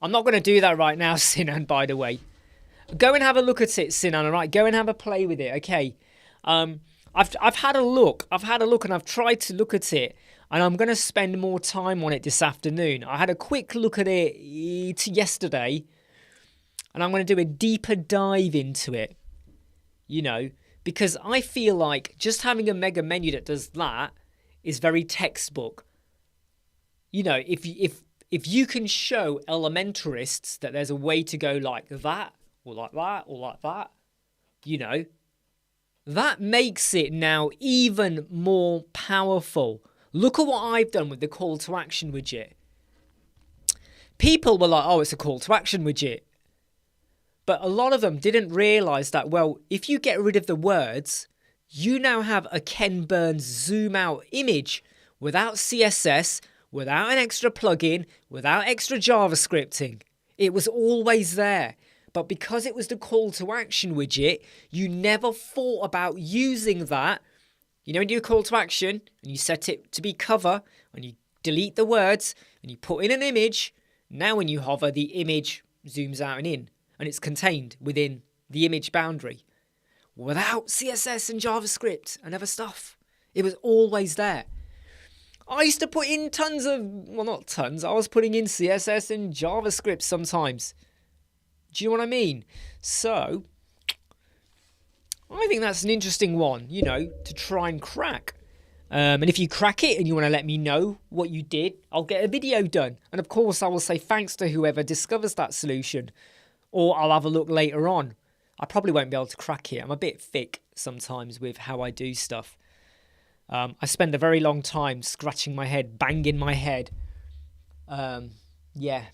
I'm not going to do that right now, Sinan, by the way. Go and have a look at it, Sinan, all right? Go and have a play with it, okay? I've had a look. I've had a look and I've tried to look at it. And I'm going to spend more time on it this afternoon. I had a quick look at it yesterday. And I'm going to do a deeper dive into it. You know, because I feel like just having a mega menu that does that is very textbook. You know, if you can show elementarists that there's a way to go like that, or like that, or like that, you know, that makes it now even more powerful. Look at what I've done with the call to action widget. People were like, oh, it's a call to action widget. But a lot of them didn't realise that, well, if you get rid of the words, you now have a Ken Burns zoom out image without CSS, without an extra plugin, without extra JavaScripting. It was always there. But because it was the call to action widget, you never thought about using that. You know, when you do a call to action and you set it to be cover and you delete the words and you put in an image, now when you hover, the image zooms out and in. And it's contained within the image boundary without CSS and JavaScript and other stuff. It was always there. I used to put in tons of, well, not tons, I was putting in CSS and JavaScript sometimes. Do you know what I mean? So, I think that's an interesting one, you know, to try and crack. And if you crack it and you want to let me know what you did, I'll get a video done. And of course, I will say thanks to whoever discovers that solution. Or I'll have a look later on. I probably won't be able to crack it. I'm a bit thick sometimes with how I do stuff. I spend a very long time scratching my head, banging my head. Yeah.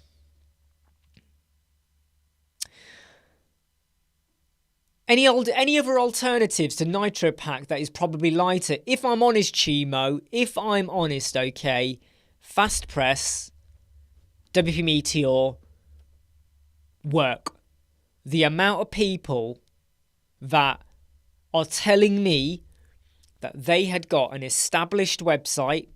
Any other alternatives to Nitro Pack that is probably lighter? If I'm honest, Chimo, okay, Fast Press, WP Meteor, work. The amount of people that are telling me that they had got an established website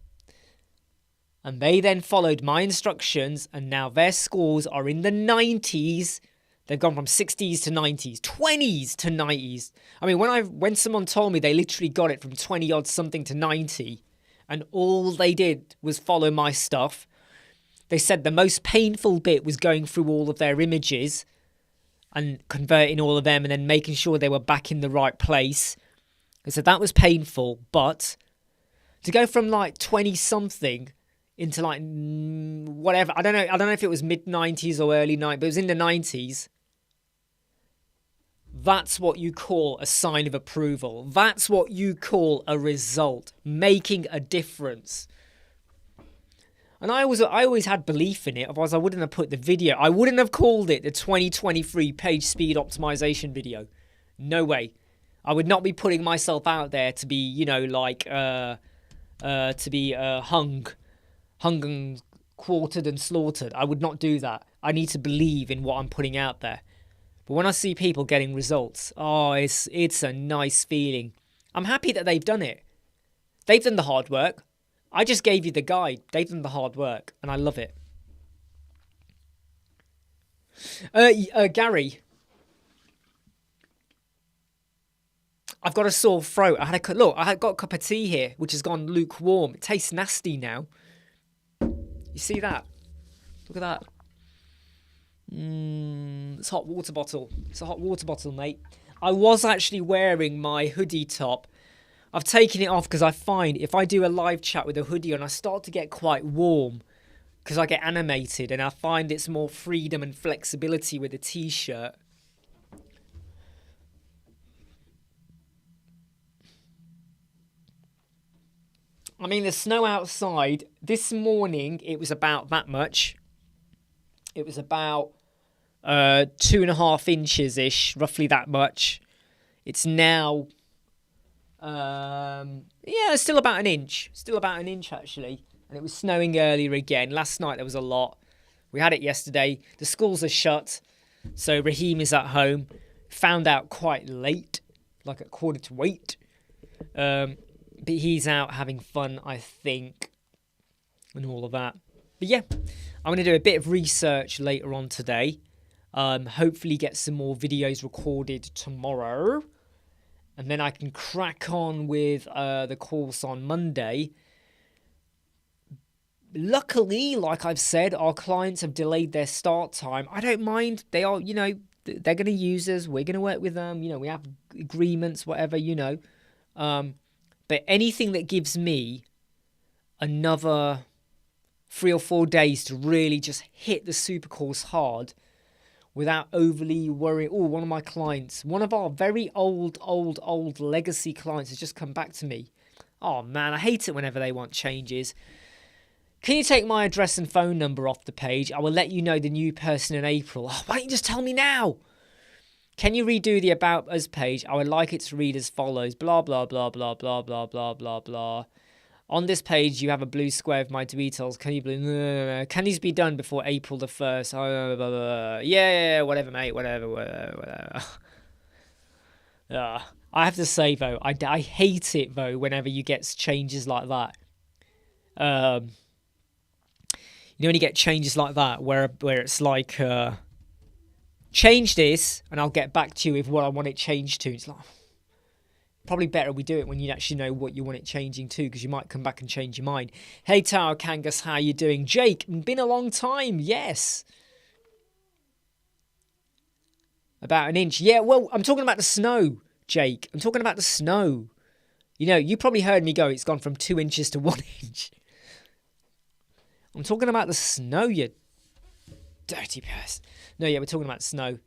and they then followed my instructions and now their scores are in the 90s. They've gone from 60s to 90s, 20s to 90s. I mean, when someone told me they literally got it from 20 odd something to 90 and all they did was follow my stuff, they said the most painful bit was going through all of their images and converting all of them and then making sure they were back in the right place. They said that was painful, but to go from like 20 something into like whatever, I don't know if it was mid 90s or early 90s, but it was in the 90s. That's what you call a sign of approval. That's what you call a result, making a difference. And I always had belief in it, otherwise I wouldn't have put the video. I wouldn't have called it the 2023 page speed optimization video. No way. I would not be putting myself out there to be, you know, like, hung and quartered and slaughtered. I would not do that. I need to believe in what I'm putting out there. But when I see people getting results, oh, it's a nice feeling. I'm happy that they've done it. They've done the hard work. I just gave you the guide. They've done the hard work, and I love it. Gary, I've got a sore throat. I got a cup of tea here, which has gone lukewarm. It tastes nasty now. You see that? Look at that. It's a hot water bottle. It's a hot water bottle, mate. I was actually wearing my hoodie top. I've taken it off because I find if I do a live chat with a hoodie on, I start to get quite warm because I get animated and I find it's more freedom and flexibility with a t-shirt. I mean, the snow outside, this morning, it was about that much. It was about 2.5 inches-ish, roughly that much. It's now, still about an inch. Still about an inch, actually. And it was snowing earlier again. Last night, there was a lot. We had it yesterday. The schools are shut, so Raheem is at home. Found out quite late, like at 7:45. But he's out having fun, I think, and all of that. But yeah, I'm going to do a bit of research later on today. Hopefully get some more videos recorded tomorrow. And then I can crack on with the course on Monday. Luckily, like I've said, our clients have delayed their start time. I don't mind. They are, they're going to use us. We're going to work with them. We have agreements, whatever, But anything that gives me another 3 or 4 days to really just hit the super course hard without overly worrying. Oh, one of my clients, one of our very old legacy clients has just come back to me. Oh man, I hate it whenever they want changes. Can you take my address and phone number off the page? I will let you know the new person in April. Oh, why don't you just tell me now? Can you redo the About Us page? I would like it to read as follows. Blah, blah, blah, blah, blah, blah, blah, blah, blah. On this page, you have a blue square with my details. Can these be done before April the 1st? Oh, blah, blah, blah. Yeah, whatever, mate. Whatever. I have to say, though, I hate it, though, whenever you get changes like that. When you get changes like that, where it's like, change this, and I'll get back to you with what I want it changed to. It's like, probably better we do it when you actually know what you want it changing to, because you might come back and change your mind. Hey, Tower Kangas, how you doing? Jake, been a long time. Yes. About an inch. Yeah, well, I'm talking about the snow, Jake. I'm talking about the snow. You probably heard me go, it's gone from 2 inches to 1 inch. I'm talking about the snow, you dirty person. No, yeah, we're talking about snow.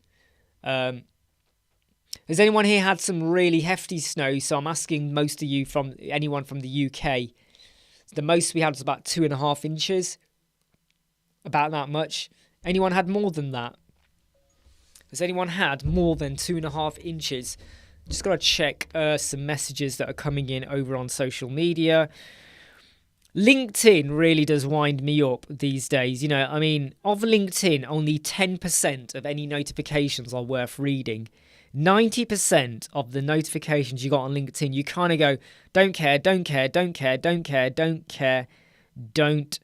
Has anyone here had some really hefty snow? So I'm asking most of you, anyone from the UK. The most we had was about 2.5 inches. About that much. Anyone had more than that? Has anyone had more than 2.5 inches? Just got to check some messages that are coming in over on social media. LinkedIn really does wind me up these days. Of LinkedIn, only 10% of any notifications are worth reading. 90% of the notifications you got on LinkedIn, you kind of go, don't care, don't care, don't care, don't care, don't care, don't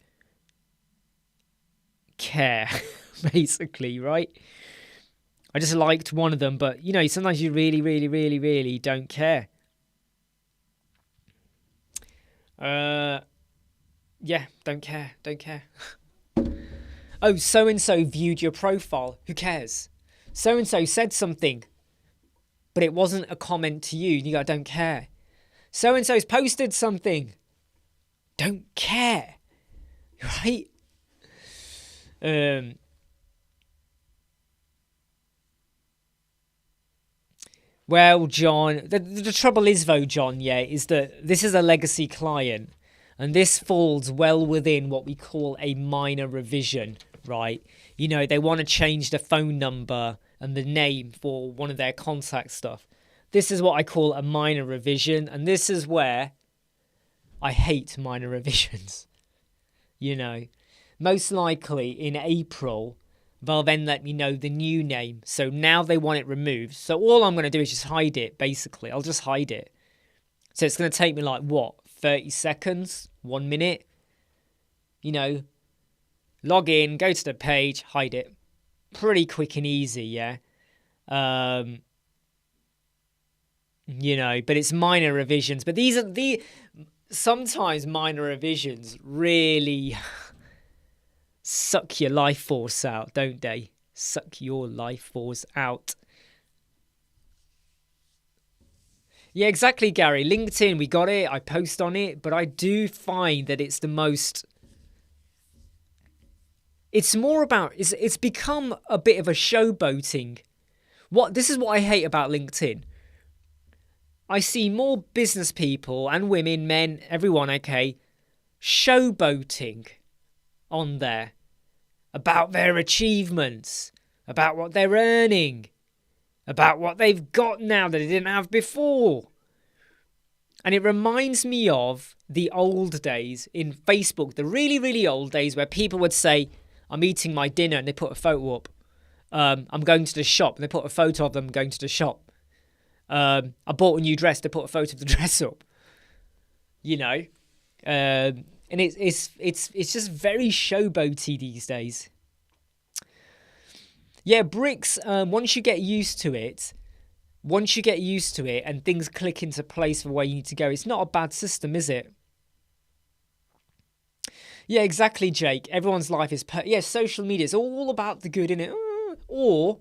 care, basically, right? I just liked one of them, but, sometimes you really, really, really, really don't care. Yeah, don't care. Oh, so-and-so viewed your profile. Who cares? So-and-so said something, but it wasn't a comment to you. You go, don't care. So-and-so's posted something. Don't care. Right? Well, John, the trouble is, though, John, is that this is a legacy client. And this falls well within what we call a minor revision, right? They want to change the phone number and the name for one of their contact stuff. This is what I call a minor revision. And this is where I hate minor revisions. Most likely in April, they'll then let me know the new name. So now they want it removed. So all I'm going to do is just hide it, basically. I'll just hide it. So it's going to take me 30 seconds, 1 minute, log in, go to the page, hide it. Pretty quick and easy, yeah. But it's minor revisions. But sometimes minor revisions really suck your life force out, don't they? Suck your life force out. Yeah, exactly, Gary. LinkedIn, we got it. I post on it. But I do find that it's more about, it's become a bit of a showboating. This is what I hate about LinkedIn. I see more business people and women, men, everyone, showboating on there about their achievements, about what they're earning, about what they've got now that they didn't have before. And it reminds me of the old days in Facebook, the really, really old days where people would say, I'm eating my dinner, and they put a photo up. I'm going to the shop, and they put a photo of them going to the shop. I bought a new dress, they put a photo of the dress up. And it's just very showboaty these days. Yeah, bricks, once you get used to it and things click into place for where you need to go, it's not a bad system, is it? Yeah, exactly, Jake. Everyone's life is... social media is all about the good, innit? Or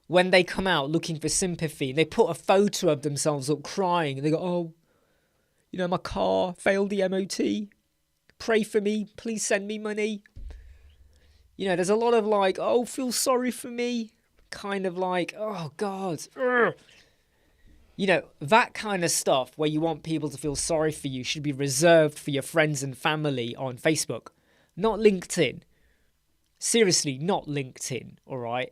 when they come out looking for sympathy, they put a photo of themselves up crying, and they go, oh, my car failed the MOT. Pray for me. Please send me money. There's a lot of like, oh, feel sorry for me. Kind of like, oh, God. Ugh. That kind of stuff where you want people to feel sorry for you should be reserved for your friends and family on Facebook, not LinkedIn. Seriously, not LinkedIn, all right?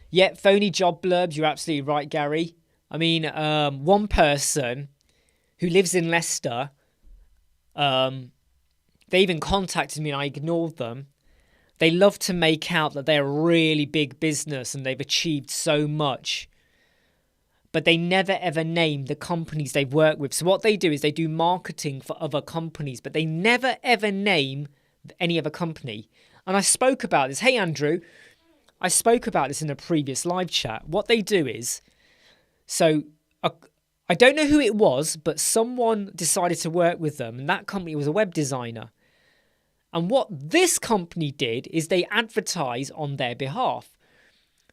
Yeah, phony job blurbs. You're absolutely right, Gary. I mean, one person who lives in Leicester, they even contacted me and I ignored them. They love to make out that they're a really big business and they've achieved so much. But they never ever name the companies they've worked with. So what they do is they do marketing for other companies, but they never ever name any other company. And I spoke about this. Hey, Andrew. I spoke about this in a previous live chat. What they do is, I don't know who it was, but someone decided to work with them, and that company was a web designer. And what this company did is they advertise on their behalf.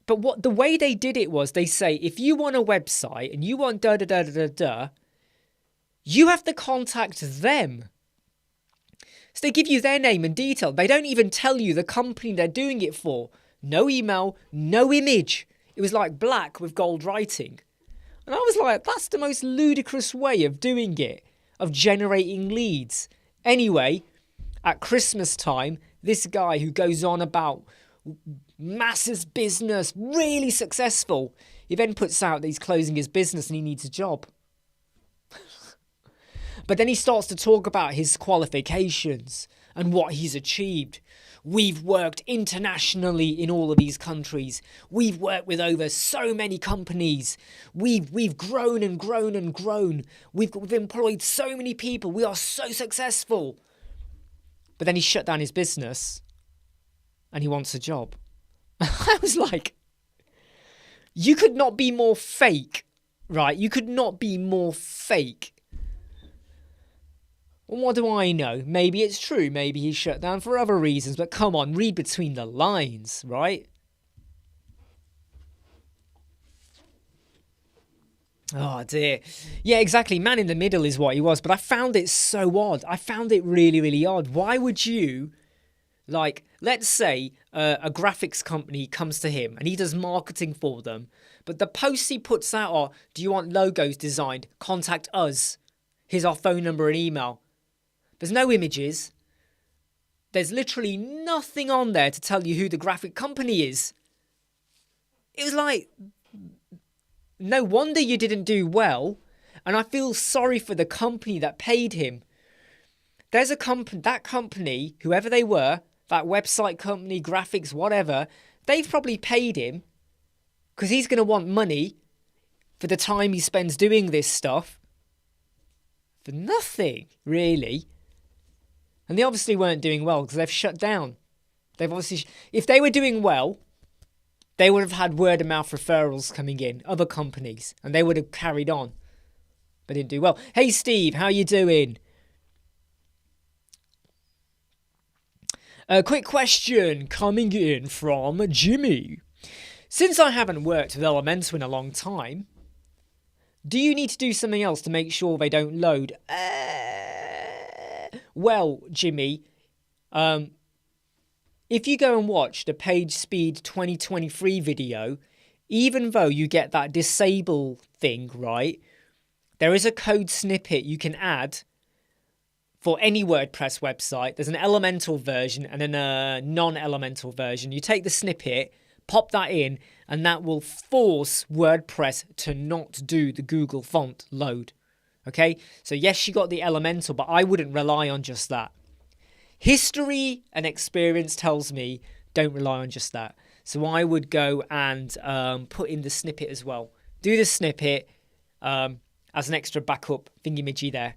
But the way they did it was they say, if you want a website and you want you have to contact them. So they give you their name and detail. They don't even tell you the company they're doing it for. No email, no image. It was like black with gold writing. And I was like, that's the most ludicrous way of doing it, of generating leads. Anyway, at Christmas time, this guy who goes on about massive business, really successful, he then puts out that he's closing his business and he needs a job. But then he starts to talk about his qualifications and what he's achieved. We've worked internationally in all of these countries. We've worked with over so many companies. We've grown and grown and grown. We've employed so many people. We are so successful. But then he shut down his business and he wants a job. I was like, you could not be more fake, right? You could not be more fake. Well, what do I know? Maybe it's true. Maybe he's shut down for other reasons. But come on, read between the lines, right? Oh, dear. Yeah, exactly. Man in the middle is what he was. But I found it so odd. I found it really, really odd. Why would you, let's say a graphics company comes to him and he does marketing for them. But the posts he puts out are, do you want logos designed? Contact us. Here's our phone number and email. There's no images. There's literally nothing on there to tell you who the graphic company is. It was like, no wonder you didn't do well. And I feel sorry for the company that paid him. There's a company, that company, whoever they were, that website company, graphics, whatever, they've probably paid him because he's going to want money for the time he spends doing this stuff. For nothing, really. And they obviously weren't doing well because they've shut down. They've obviously, if they were doing well, they would have had word of mouth referrals coming in, other companies, and they would have carried on. But didn't do well. Hey Steve, how you doing? A quick question coming in from Jimmy. Since I haven't worked with Elementor in a long time, do you need to do something else to make sure they don't load? Well, Jimmy, if you go and watch the Page Speed 2023 video, even though you get that disable thing, right, there is a code snippet you can add for any WordPress website. There's an Elementor version and then a non-Elementor version. You take the snippet, pop that in, and that will force WordPress to not do the Google font load. Okay, so yes, you got the Elementor, but I wouldn't rely on just that. History and experience tells me don't rely on just that. So I would go and put in the snippet as well. Do the snippet as an extra backup thingy-midgy there.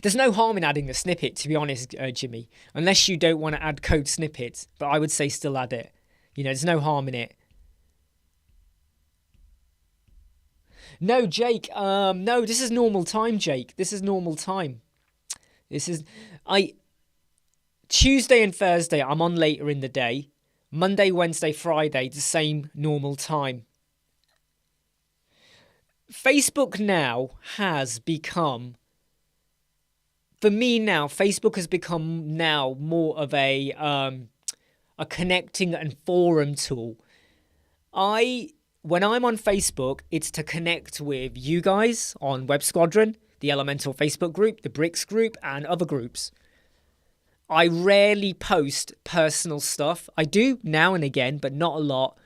There's no harm in adding the snippet, to be honest, Jimmy, unless you don't want to add code snippets. But I would say still add it. You know, there's no harm in it. No, Jake. No, this is normal time, Jake. This is normal time. Tuesday and Thursday, I'm on later in the day. Monday, Wednesday, Friday, the same normal time. Facebook now has become, for me now, Facebook has become now more of a connecting and forum tool. When I'm on Facebook, it's to connect with you guys on Web Squadron, the Elemental Facebook group, the Bricks group, and other groups. I rarely post personal stuff. I do now and again, but not a lot.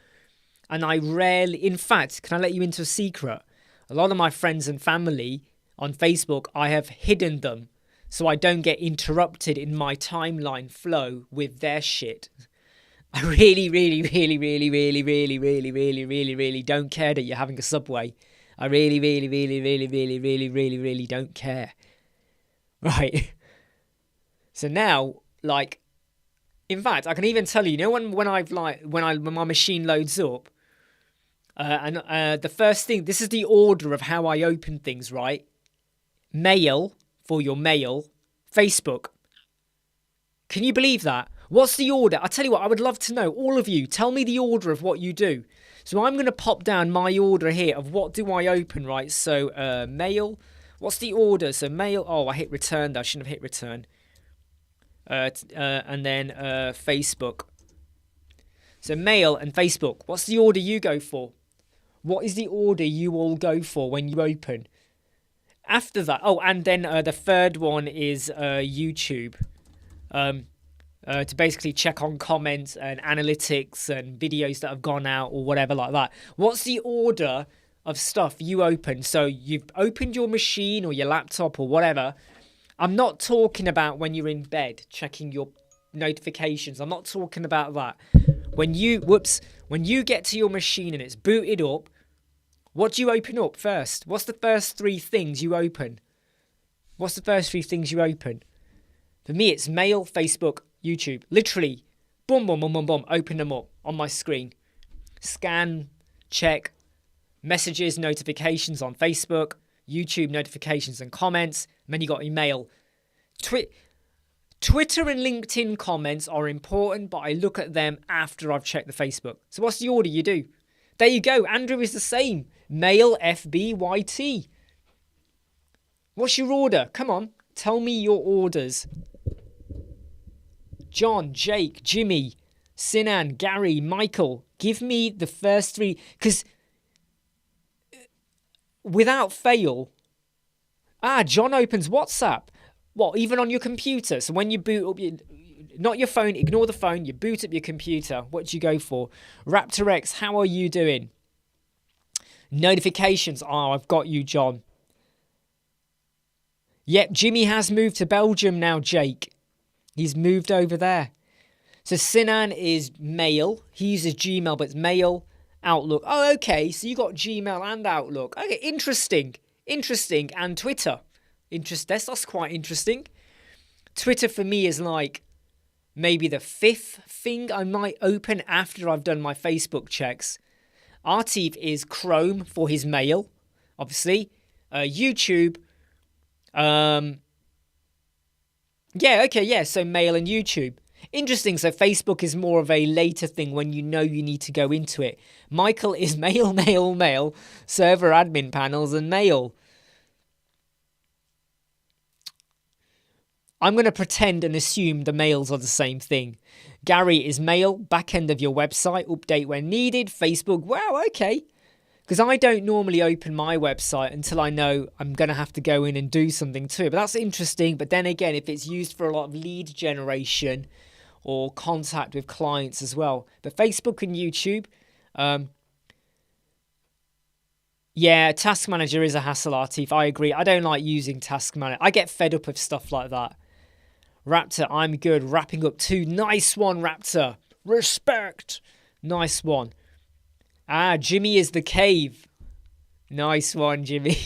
And in fact, can I let you into a secret? A lot of my friends and family on Facebook, I have hidden them so I don't get interrupted in my timeline flow with their shit. I really don't care that you're having a Subway. I really don't care. Right. So now, like, in fact, I can even tell you, when my machine loads up, the first thing, this is the order of how I open things, right? Mail, for your mail, Facebook. Can you believe that? What's the order? I tell you what, I would love to know. All of you, tell me the order of what you do. So I'm going to pop down my order here of what do I open, right? So mail. What's the order? So mail. Oh, I hit return. I shouldn't have hit return. And then Facebook. So mail and Facebook. What's the order you go for? What is the order you all go for when you open? After that, and then the third one is YouTube. To basically check on comments and analytics and videos that have gone out or whatever like that. What's the order of stuff you open? So you've opened your machine or your laptop or whatever. I'm not talking about when you're in bed checking your notifications. I'm not talking about that. When you get to your machine and it's booted up, what do you open up first? What's the first three things you open? For me, it's mail, Facebook, YouTube. Literally, boom, boom, boom, boom, boom, open them up on my screen. Scan, check, messages, notifications on Facebook, YouTube notifications and comments, and then you got email. Twitter and LinkedIn comments are important, but I look at them after I've checked the Facebook. So what's the order you do? There you go. Andrew is the same. Mail, FB, YT. What's your order? Come on, tell me your orders. John, Jake, Jimmy, Sinan, Gary, Michael. Give me the first three, because without fail, John opens WhatsApp. What, even on your computer? So when you boot up not your phone, ignore the phone, you boot up your computer. What do you go for? Raptor X, how are you doing? Notifications. I've got you, John. Yep, Jimmy has moved to Belgium now, Jake. He's moved over there. So Sinan is mail. He uses Gmail, but it's mail, Outlook. Oh, okay. So you got Gmail and Outlook. Okay, interesting. And Twitter. That's quite interesting. Twitter for me is like maybe the fifth thing I might open after I've done my Facebook checks. Artif is Chrome for his mail, obviously. YouTube. So mail and YouTube. Interesting. So Facebook is more of a later thing when you know you need to go into it. Michael is mail, server admin panels and mail. I'm going to pretend and assume the mails are the same thing. Gary is mail, back end of your website, update when needed. Facebook, wow, okay. Because I don't normally open my website until I know I'm going to have to go in and do something to it. But that's interesting. But then again, if it's used for a lot of lead generation or contact with clients as well. But Facebook and YouTube, Task Manager is a hassle, Artif. I agree. I don't like using Task Manager. I get fed up of stuff like that. Raptor, I'm good. Wrapping up 2. Nice one, Raptor. Respect. Nice one. Ah, Jimmy is the cave. Nice one, Jimmy.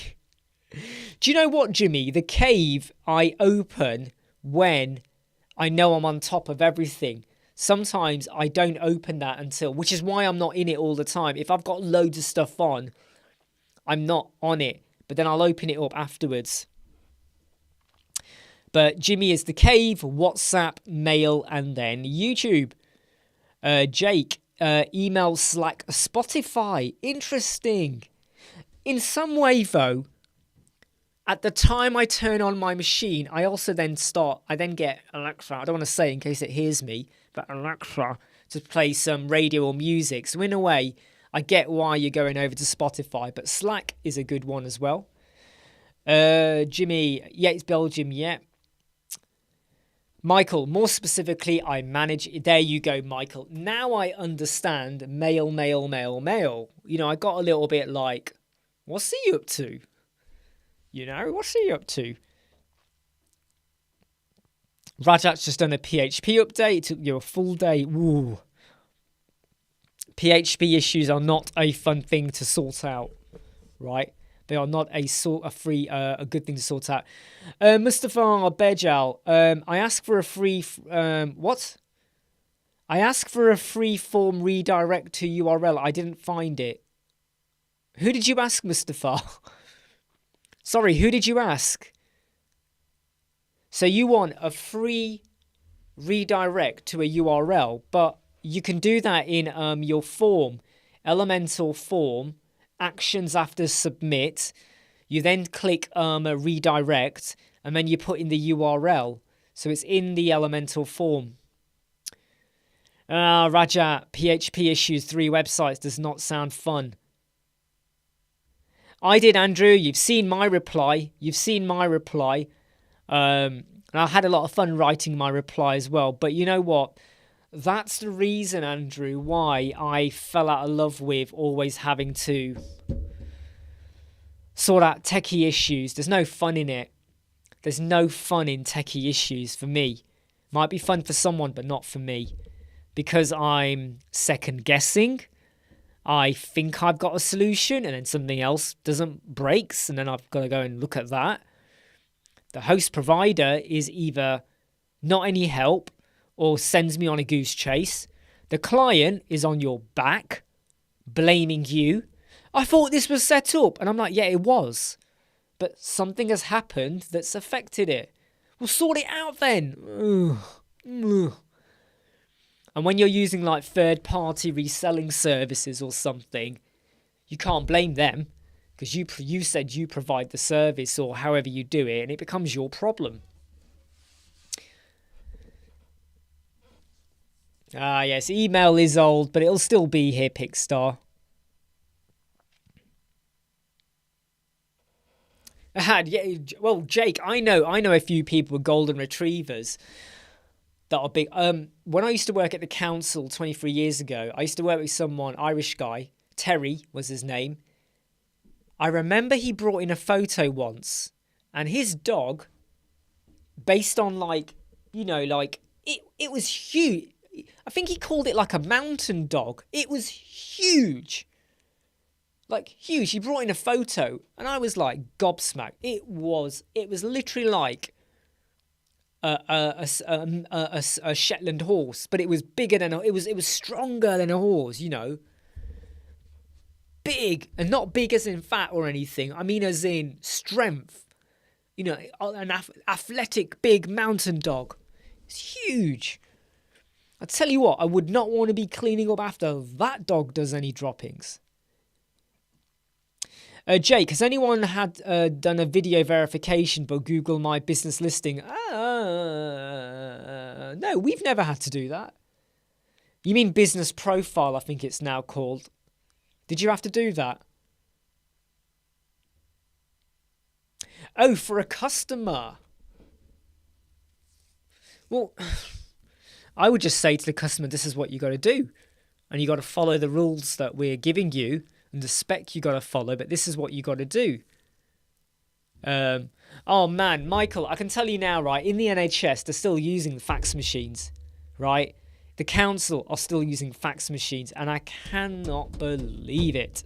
Do you know what, Jimmy? The cave I open when I know I'm on top of everything. Sometimes I don't open that until, which is why I'm not in it all the time. If I've got loads of stuff on, I'm not on it, but then I'll open it up afterwards. But Jimmy is the cave, WhatsApp, mail, and then YouTube. Jake, email, Slack, Spotify. Interesting. In some way, though, at the time I turn on my machine, I then get Alexa, I don't want to say in case it hears me, but Alexa to play some radio or music. So in a way, I get why you're going over to Spotify, but Slack is a good one as well. Jimmy, yeah, it's Belgium, yeah. Michael, more specifically, I manage. There you go, Michael. Now I understand mail. You know, I got a little bit like, what's he up to? You know, what's he up to? Rajat's just done a PHP update. It took you a full day. Woo. PHP issues are not a fun thing to sort out, right? They are not a good thing to sort out. Mustafa Bejal, I asked for a free what? I asked for a free form redirect to URL. I didn't find it. Who did you ask, Mustafa? Sorry, who did you ask? So you want a free redirect to a URL, but you can do that in your form, Elementor form, actions after submit. You then click a redirect, and then you put in the URL. So it's in the Elementor form. Raja, PHP issues, 3 websites does not sound fun. I did, Andrew. You've seen my reply. And I had a lot of fun writing my reply as well. But you know what? That's the reason, Andrew, why I fell out of love with always having to sort out techie issues. There's no fun in it. There's no fun in techie issues for me. Might be fun for someone, but not for me. Because I'm second guessing. I think I've got a solution, and then something else breaks, and then I've got to go and look at that. The host provider is either not any help or sends me on a goose chase. The client is on your back, blaming you. I thought this was set up. And I'm like, yeah, it was. But something has happened that's affected it. Well, sort it out then. And when you're using like third-party reselling services or something, you can't blame them because you said you provide the service or however you do it, and it becomes your problem. Yes, email is old, but it'll still be here, Pickstar. Yeah, well, Jake, I know a few people with golden retrievers that are big. When I used to work at the council 23 years ago, I used to work with someone, Irish guy, Terry was his name. I remember he brought in a photo once, and his dog, based on it was huge. I think he called it like a mountain dog. It was huge. Like huge. He brought in a photo, and I was like gobsmacked. It was literally like a Shetland horse, but it was bigger than it was stronger than a horse, you know. Big, and not big as in fat or anything. I mean as in strength. You know, an athletic big mountain dog. It's huge. I tell you what, I would not want to be cleaning up after that dog does any droppings. Jake, has anyone done a video verification for Google My Business listing? No, we've never had to do that. You mean business profile, I think it's now called. Did you have to do that? Oh, for a customer. Well, I would just say to the customer, this is what you got to do. And you got to follow the rules that we're giving you and the spec you got to follow, but this is what you got to do. Oh man, Michael, I can tell you now, right, in the NHS, they're still using fax machines, right? The council are still using fax machines, and I cannot believe it.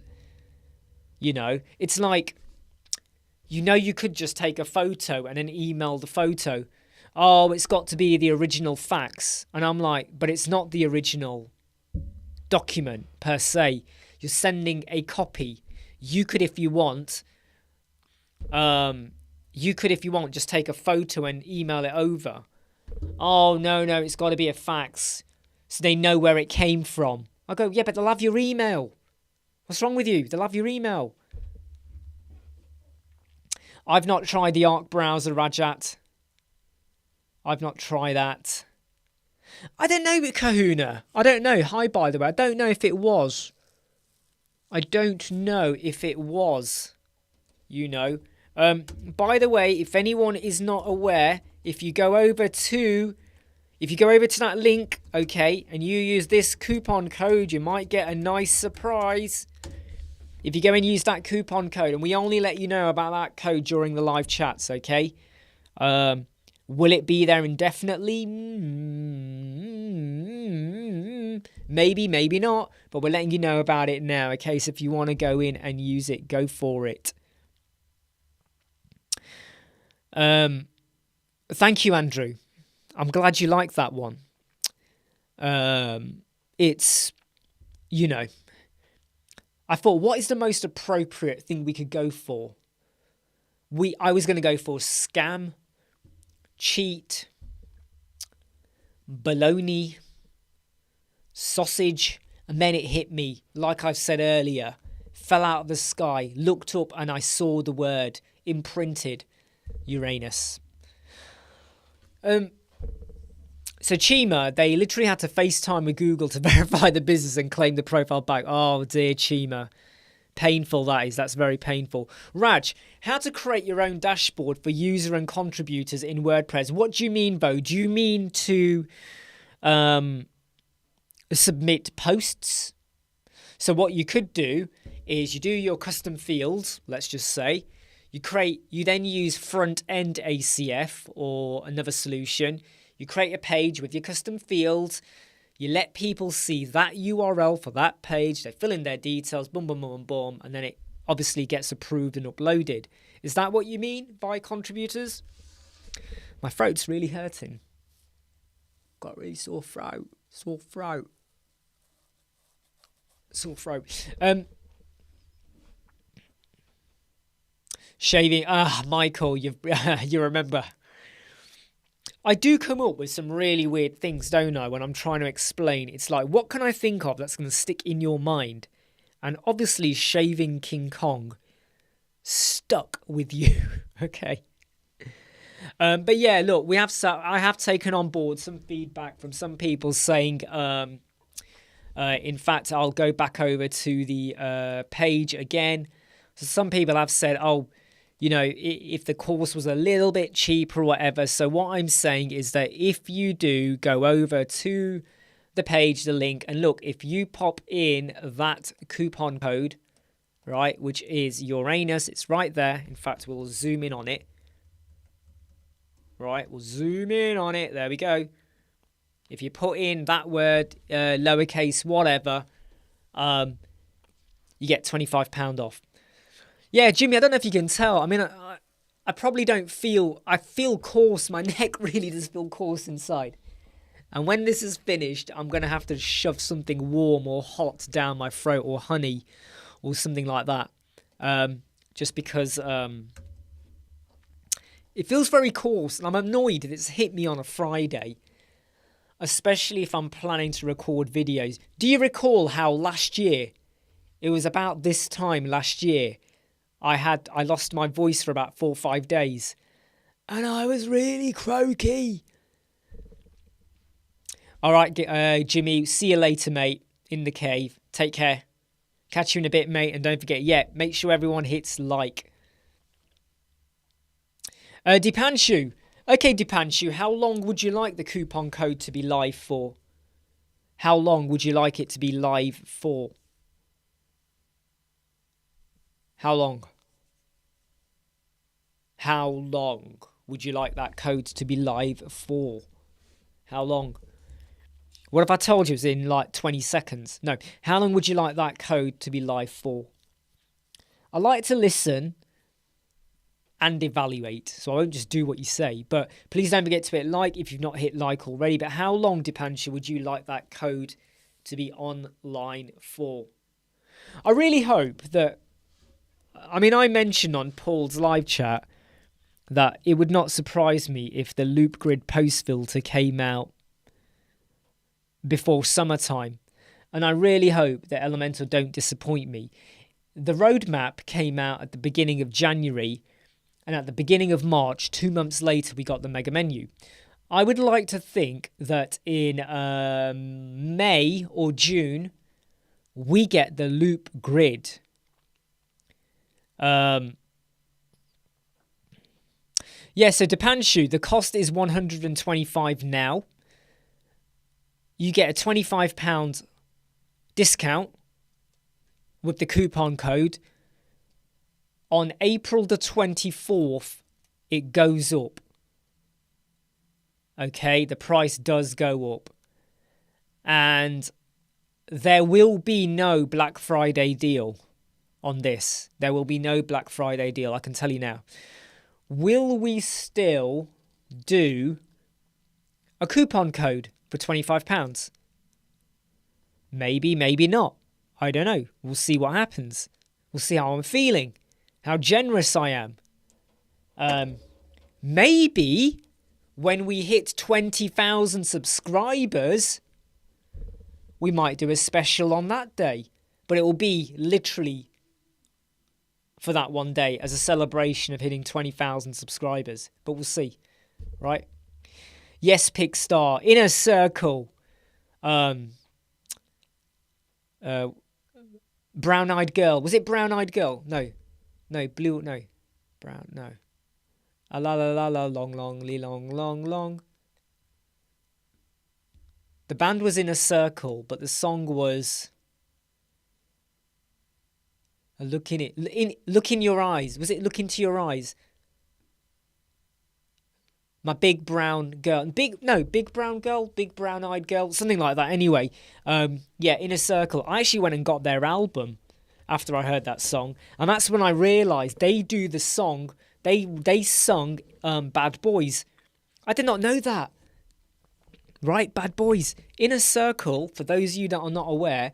You know, it's like, you know, you could just take a photo and then email the photo. Oh, it's got to be the original fax. And I'm like, but it's not the original document per se. You're sending a copy. You could, if you want, just take a photo and email it over. Oh, no, it's got to be a fax. So they know where it came from. I go, yeah, but they'll have your email. What's wrong with you? They'll have your email. I've not tried the Arc browser, Rajat. I've not tried that. I don't know, Kahuna. I don't know. Hi, by the way. I don't know if it was. You know. By the way, if anyone is not aware, if you go over to that link, okay, and you use this coupon code, you might get a nice surprise. If you go and use that coupon code, and we only let you know about that code during the live chats, okay? Will it be there indefinitely? Maybe, maybe not. But we're letting you know about it now, okay? So if you want to go in and use it, go for it. Thank you, Andrew. I'm glad you like that one. It's, you know, I thought, what is the most appropriate thing we could go for? I was going to go for scam, cheat, baloney, sausage, and then it hit me, like I've said earlier, fell out of the sky, looked up, and I saw the word imprinted, Uranus. So Chima, they literally had to FaceTime with Google to verify the business and claim the profile back. Oh dear, Chima. Painful that is. That's very painful. Raj, how to create your own dashboard for user and contributors in WordPress. What do you mean, Bo? Do you mean to submit posts? So what you could do is you do your custom fields, let's just say. You then use front-end ACF or another solution. You create a page with your custom fields. You let people see that URL for that page. They fill in their details, boom, boom, boom, boom, and then it obviously gets approved and uploaded. Is that what you mean by contributors? My throat's really hurting. Got a really sore throat. Shaving. Michael, you remember. I do come up with some really weird things, don't I, when I'm trying to explain. It's like, what can I think of that's going to stick in your mind? And obviously, shaving King Kong stuck with you. Okay. But yeah, look, I have taken on board some feedback from some people saying, in fact, I'll go back over to the page again. So some people have said, oh, you know, if the course was a little bit cheaper or whatever. So what I'm saying is that if you do go over to the page, the link, and look, if you pop in that coupon code, right, which is Uranus, it's right there. In fact, we'll zoom in on it. Right, we'll zoom in on it. There we go. If you put in that word, lowercase, whatever, you get £25 off. Yeah, Jimmy, I don't know if you can tell. I mean, I probably don't feel... I feel coarse. My neck really does feel coarse inside. And when this is finished, I'm going to have to shove something warm or hot down my throat, or honey or something like that. Just because it feels very coarse. And I'm annoyed that it's hit me on a Friday. Especially if I'm planning to record videos. Do you recall how last year... It was about this time last year... I lost my voice for about 4 or 5 days. And I was really croaky. All right, Jimmy, see you later, mate, in the cave. Take care. Catch you in a bit, mate. And don't forget, make sure everyone hits like. Dipanshu. Okay, Dipanshu, how long would you like the coupon code to be live for? How long would you like it to be live for? How long? How long would you like that code to be live for? How long? What if I told you it was in like 20 seconds? No. How long would you like that code to be live for? I like to listen and evaluate, so I won't just do what you say. But please don't forget to hit like if you've not hit like already. But how long, Dipansha, would you like that code to be online for? I really hope that... I mean, I mentioned on Paul's live chat that it would not surprise me if the loop grid post filter came out before summertime. And I really hope that Elementor don't disappoint me. The roadmap came out at the beginning of January, and at the beginning of March, 2 months later, we got the mega menu. I would like to think that in May or June, we get the loop grid. Yeah, so Dipanshu, the cost is $125 now. You get a £25 discount with the coupon code. On April the 24th, it goes up. Okay, the price does go up. And there will be no Black Friday deal on this. There will be no Black Friday deal, I can tell you now. Will we still do a coupon code for £25? Maybe, maybe not. I don't know. We'll see what happens. We'll see how I'm feeling. How generous I am. Maybe when we hit 20,000 subscribers, we might do a special on that day. But it will be literally for that one day as a celebration of hitting 20,000 subscribers. But we'll see. Right? Yes, Pickstar. Inner Circle. Brown-eyed girl. Was it brown-eyed girl? No. No, blue, no. Brown, no. A la la la la, long, long, lee, long, long, long. The band was in a circle, but the song was... Look in it. Look in your eyes. Was it Look Into Your Eyes? My big brown girl. Big brown girl. Big brown-eyed girl. Something like that. Anyway, yeah, In a Circle. I actually went and got their album after I heard that song, and that's when I realised they do the song. They sung Bad Boys. I did not know that. Right, Bad Boys. In a Circle, for those of you that are not aware,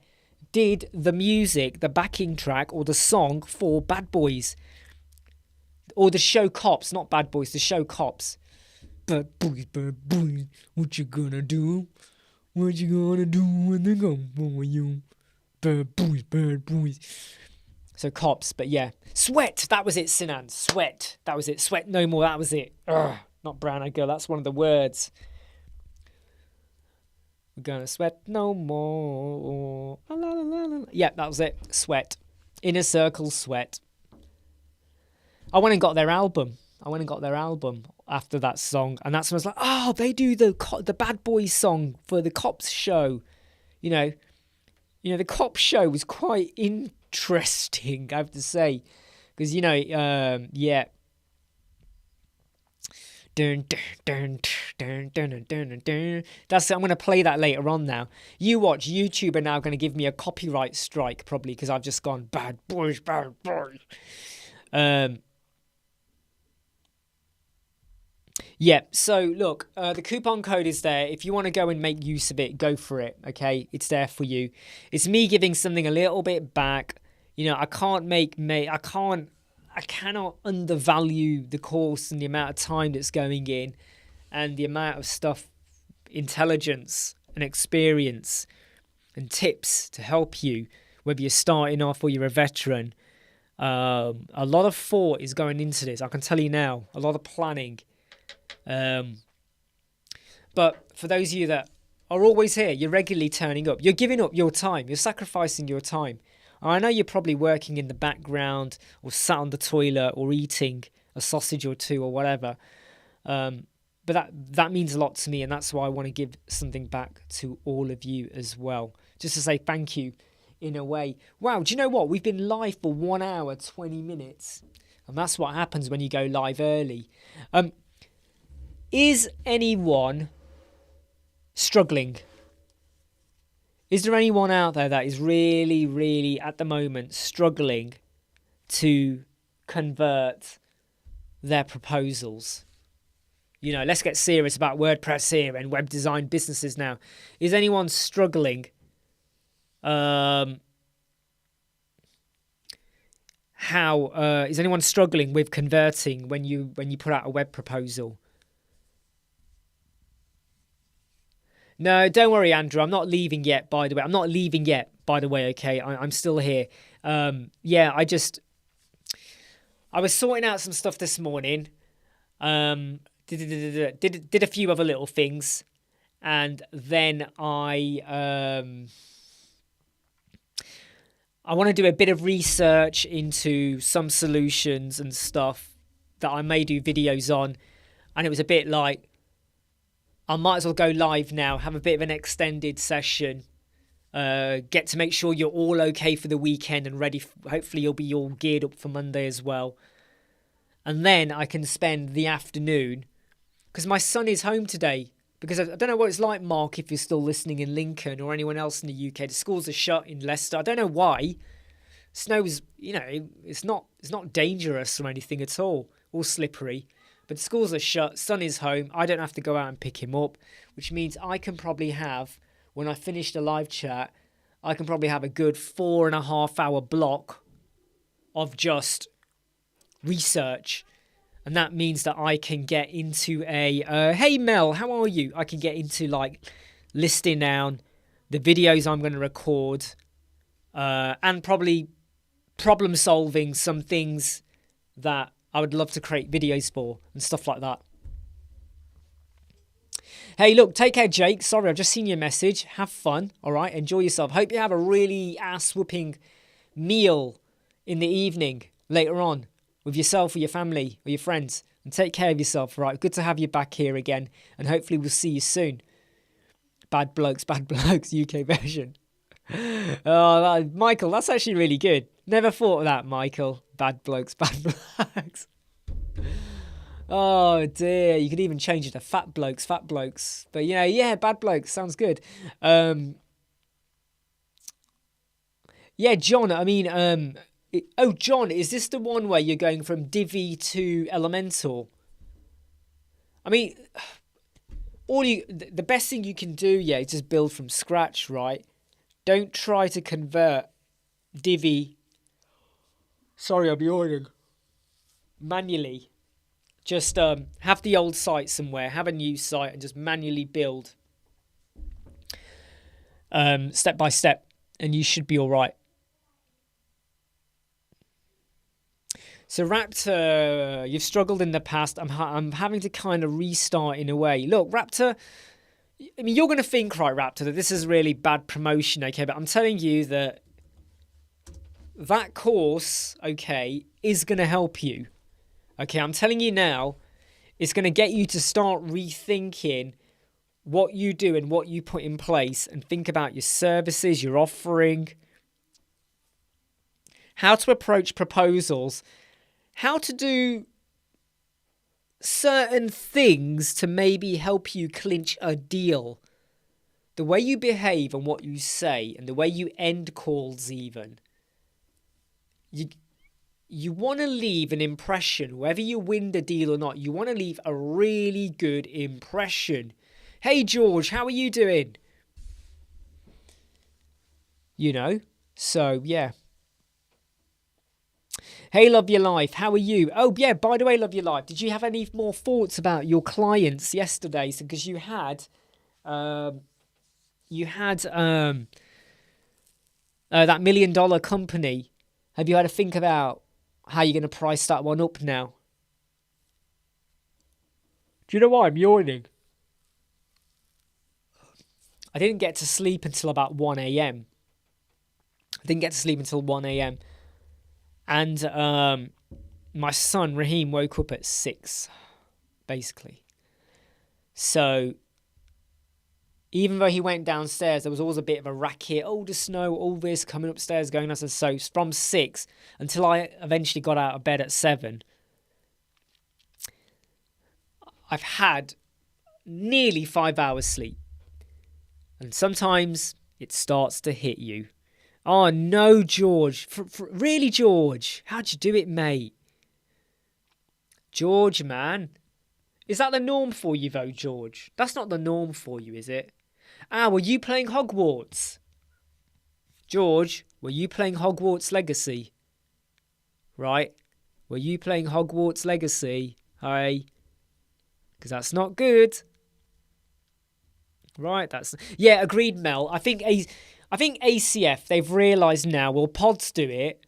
did the music, the backing track, or the song for Bad Boys. Or the show Cops, not Bad Boys, the show Cops. Bad boys, what you gonna do? What you gonna do when they come for you? Bad boys. So Cops, but yeah. Sweat, that was it, Sinan. Sweat, that was it. Sweat no more, that was it. Ugh, not brown-eyed girl, that's one of the words. We're gonna sweat no more. La, la, la, la. Yeah, that was it. Sweat. Inner Circle, Sweat. I went and got their album. After that song, and that's when I was like, oh, they do the Bad Boys song for the Cops show. You know, the Cops show was quite interesting, I have to say, because yeah. Dun, dun, dun, dun, dun, dun, dun. That's it. I'm going to play that later on now. You watch. YouTube are now going to give me a copyright strike probably because I've just gone bad boys. Yeah, so look, the coupon code is there. If you want to go and make use of it, go for it, okay? It's there for you. It's me giving something a little bit back. You know, I cannot undervalue the course and the amount of time that's going in and the amount of stuff, intelligence and experience and tips to help you, whether you're starting off or you're a veteran. A lot of thought is going into this. I can tell you now, a lot of planning. But for those of you that are always here, you're regularly turning up, you're giving up your time, you're sacrificing your time. I know you're probably working in the background or sat on the toilet or eating a sausage or two or whatever. But that means a lot to me, and that's why I want to give something back to all of you as well. Just to say thank you in a way. Wow, do you know what? We've been live for 1 hour, 20 minutes. And that's what happens when you go live early. Is anyone struggling? Is there anyone out there that is really, really at the moment struggling to convert their proposals? You know, let's get serious about WordPress here and web design businesses now. Is anyone struggling? Is anyone struggling with converting when you put out a web proposal? No, don't worry, Andrew. I'm not leaving yet, by the way. Okay, I'm still here. Yeah, I was sorting out some stuff this morning. Did a few other little things, and then I want to do a bit of research into some solutions and stuff that I may do videos on, and it was a bit like, I might as well go live now, have a bit of an extended session, get to make sure you're all okay for the weekend and ready. Hopefully you'll be all geared up for Monday as well. And then I can spend the afternoon, because my son is home today, because I don't know what it's like, Mark, if you're still listening in Lincoln or anyone else in the UK. The schools are shut in Leicester. I don't know why. Snow's, it's not dangerous or anything at all slippery. But schools are shut, son is home, I don't have to go out and pick him up, which means I can probably have, when I finish the live chat, I can probably have a good 4.5 hour block of just research. And that means that I can get into hey Mel, how are you? I can get into like listing down the videos I'm going to record, and probably problem solving some things that I would love to create videos for and stuff like that. Hey, look, take care, Jake. Sorry, I've just seen your message. Have fun, all right? Enjoy yourself. Hope you have a really ass-whooping meal in the evening later on with yourself or your family or your friends. And take care of yourself, all right? Good to have you back here again. And hopefully we'll see you soon. Bad Blokes, UK version. Oh, Michael, that's actually really good. Never thought of that, Michael. Bad Blokes. Oh dear, you could even change it to Fat Blokes. But yeah, Bad Blokes sounds good. Yeah, John, John, is this the one where you're going from Divi to Elementor? I mean, the best thing you can do, is just build from scratch, right? Don't try to convert Divi. Sorry, I'm yawning. Manually. Just have the old site somewhere, have a new site, and just manually build step by step, and you should be all right. So Raptor, you've struggled in the past. I'm having to kind of restart in a way. Look, Raptor, I mean, you're going to think, right, Raptor, that this is really bad promotion, okay? But I'm telling you that course, okay, is going to help you. Okay, I'm telling you now, it's going to get you to start rethinking what you do and what you put in place, and think about your services, your offering, how to approach proposals, how to do certain things to maybe help you clinch a deal. The way you behave and what you say and the way you end calls even. You want to leave an impression, whether you win the deal or not. You want to leave a really good impression. Hey, George, how are you doing? So, yeah. Hey, Love Your Life, how are you? Oh, yeah, by the way, Love Your Life, did you have any more thoughts about your clients yesterday? So, because you had that $1 million company. Have you had to think about how you're going to price that one up now? Do you know why I'm yawning? I didn't get to sleep until about 1 a.m. And my son, Raheem, woke up at 6, basically. So even though he went downstairs, there was always a bit of a racket. Oh, the snow, all this, coming upstairs, going downstairs. So from 6 until I eventually got out of bed at 7, I've had nearly 5 hours sleep. And sometimes it starts to hit you. Oh no, George. Really, George? How'd you do it, mate? George, man. Is that the norm for you, though, George? That's not the norm for you, is it? Ah, were you playing Hogwarts? George, were you playing Hogwarts Legacy? Right? Were you playing Hogwarts Legacy? Hey? Because that's not good. Right, yeah, agreed, Mel. I think ACF, they've realised now, well, pods do it.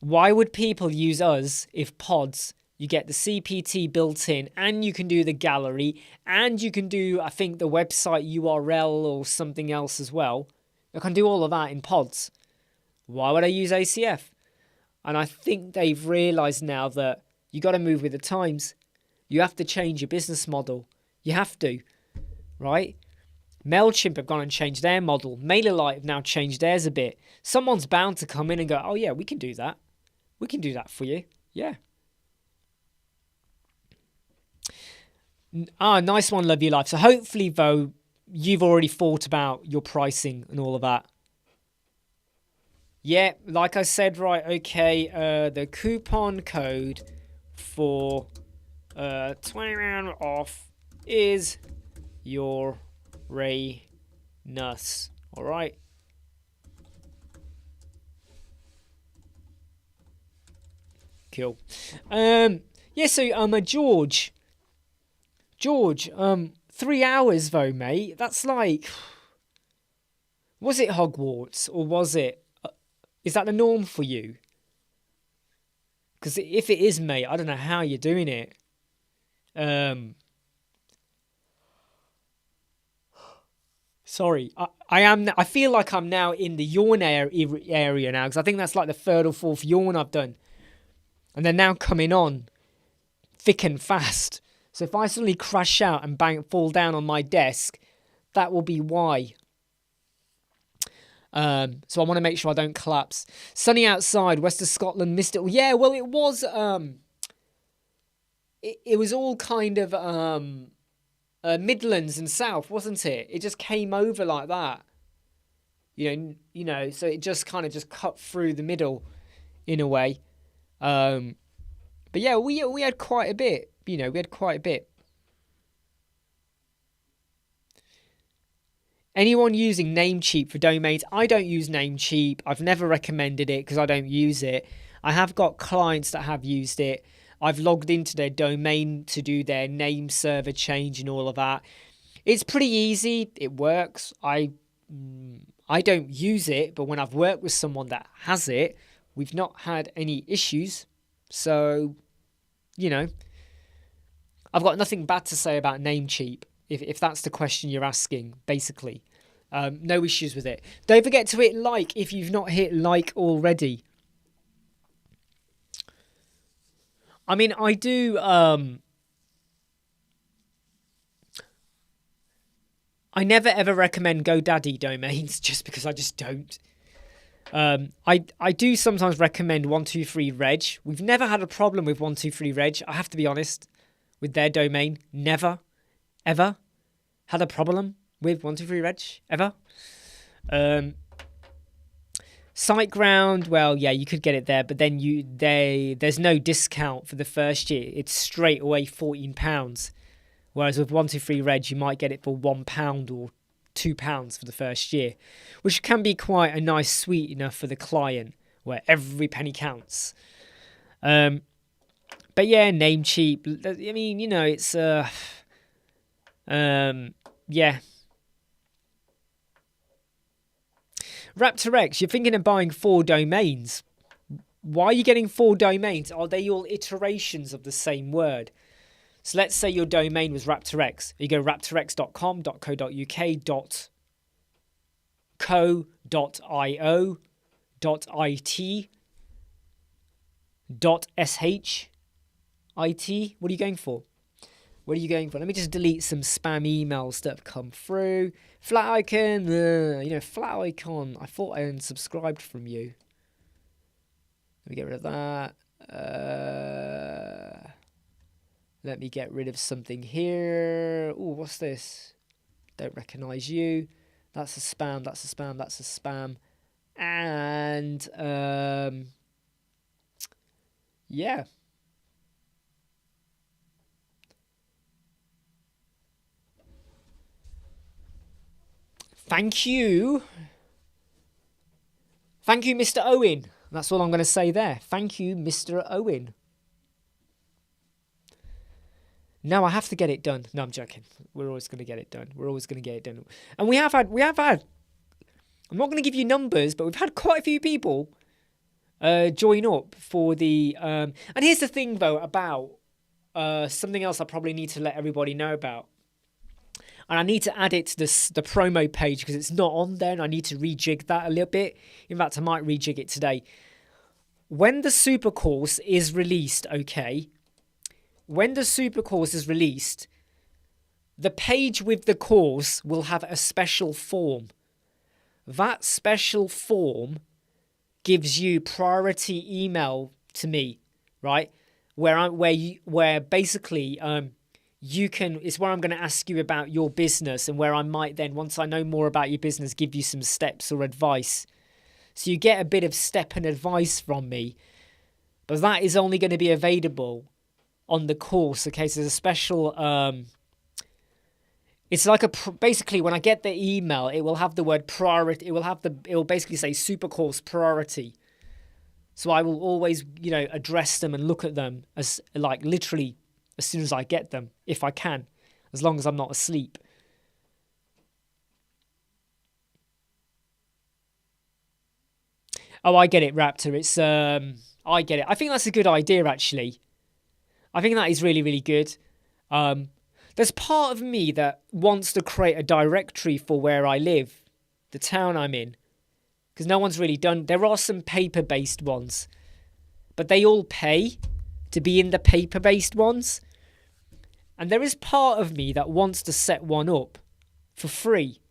Why would people use us if pods, you get the CPT built in and you can do the gallery and you can do, I think, the website URL or something else as well. I can do all of that in pods. Why would I use ACF? And I think they've realised now that you got to move with the times. You have to change your business model. You have to, right? MailChimp have gone and changed their model. MailerLite have now changed theirs a bit. Someone's bound to come in and go, oh yeah, we can do that. We can do that for you. Yeah. Nice one, Love Your Life. So hopefully, though, you've already thought about your pricing and all of that. Yeah, like I said, right, okay, the coupon code for 20% off is your Raynus. All right. Cool. Yeah, so George, 3 hours though, mate. That's like, was it Hogwarts or was it? Is that the norm for you? Because if it is, mate, I don't know how you're doing it. Sorry, I feel like I'm now in the yawn area now because I think that's like the third or fourth yawn I've done, and they're now coming on thick and fast. So if I suddenly crash out and fall down on my desk, that will be why. So I want to make sure I don't collapse. Sunny outside, west of Scotland, missed it. Yeah, well, it was. It was all kind of Midlands and South, wasn't it? It just came over like that. You know. So it just kind of just cut through the middle, in a way. But yeah, we had quite a bit. We had quite a bit. Anyone using Namecheap for domains? I don't use Namecheap. I've never recommended it because I don't use it. I have got clients that have used it. I've logged into their domain to do their name server change and all of that. It's pretty easy. It works. I don't use it, but when I've worked with someone that has it, we've not had any issues. So, I've got nothing bad to say about Namecheap, if that's the question you're asking, basically. No issues with it. Don't forget to hit like if you've not hit like already. I mean, I do... I never ever recommend GoDaddy domains just because I just don't. I do sometimes recommend 123reg. We've never had a problem with 123reg, I have to be honest, with their domain. Never, ever had a problem with 123reg, ever. SiteGround, well, yeah, you could get it there, but then there's no discount for the first year. It's straight away £14. Whereas with 123reg, you might get it for £1 or £2 for the first year, which can be quite a nice sweetener for the client, where every penny counts. But yeah, Namecheap. I mean, it's yeah. RaptorX, you're thinking of buying 4 domains. Why are you getting 4 domains? Are they all iterations of the same word? So let's say your domain was RaptorX. You go raptorx.com, .co.uk, .co.io, .it, .sh, .it. What are you going for? What are you going for? Let me just delete some spam emails that have come through. Flat icon, flat icon. I thought I unsubscribed from you. Let me get rid of that. Let me get rid of something here. Oh, what's this? Don't recognize you. That's a spam. That's a spam. That's a spam. And yeah. Thank you. Thank you, Mr. Owen. That's all I'm going to say there. Thank you, Mr. Owen. No, I have to get it done. No, I'm joking. We're always going to get it done. We're always going to get it done. And we have had, I'm not going to give you numbers, but we've had quite a few people join up for the, and here's the thing though about something else I probably need to let everybody know about. And I need to add it to the promo page because it's not on there and I need to rejig that a little bit. In fact, I might rejig it today. When the super course is released, okay, when the super course is released, the page with the course will have a special form. That special form gives you priority email to me, right? Where basically you can, it's where I'm going to ask you about your business and where I might then, once I know more about your business, give you some steps or advice. So you get a bit of step and advice from me, but that is only going to be available on the course. Okay, so there's a special, it's like basically when I get the email, it will have the word priority. It will basically say super course priority. So I will always, address them and look at them as like literally as soon as I get them, if I can, as long as I'm not asleep. Oh, I get it, Raptor. It's I get it. I think that's a good idea, actually. I think that is really, really good. There's part of me that wants to create a directory for where I live, the town I'm in, because no one's really done. There are some paper-based ones, but they all pay to be in the paper-based ones. And there is part of me that wants to set one up for free,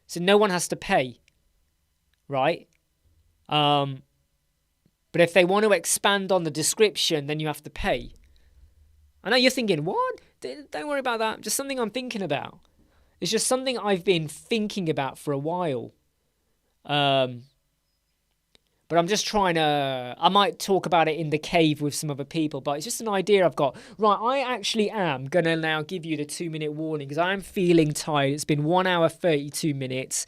so no one has to pay, right? But if they want to expand on the description, then you have to pay. I know you're thinking, what? Don't worry about that. Just something I'm thinking about. It's just something I've been thinking about for a while. But I'm just trying to, I might talk about it in the cave with some other people, but it's just an idea I've got. Right, I actually am going to now give you the 2-minute warning because I am feeling tired. It's been 1 hour, 32 minutes.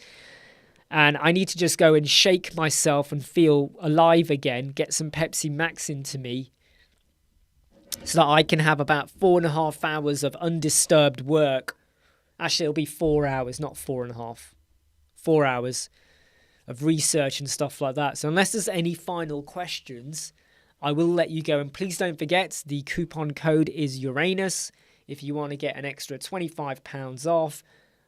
And I need to just go and shake myself and feel alive again, get some Pepsi Max into me so that I can have about 4.5 hours of undisturbed work. Actually, it'll be 4 hours, not 4.5. 4 hours of research and stuff like that. So unless there's any final questions, I will let you go. And please don't forget, the coupon code is Uranus. If you want to get an extra £25 off,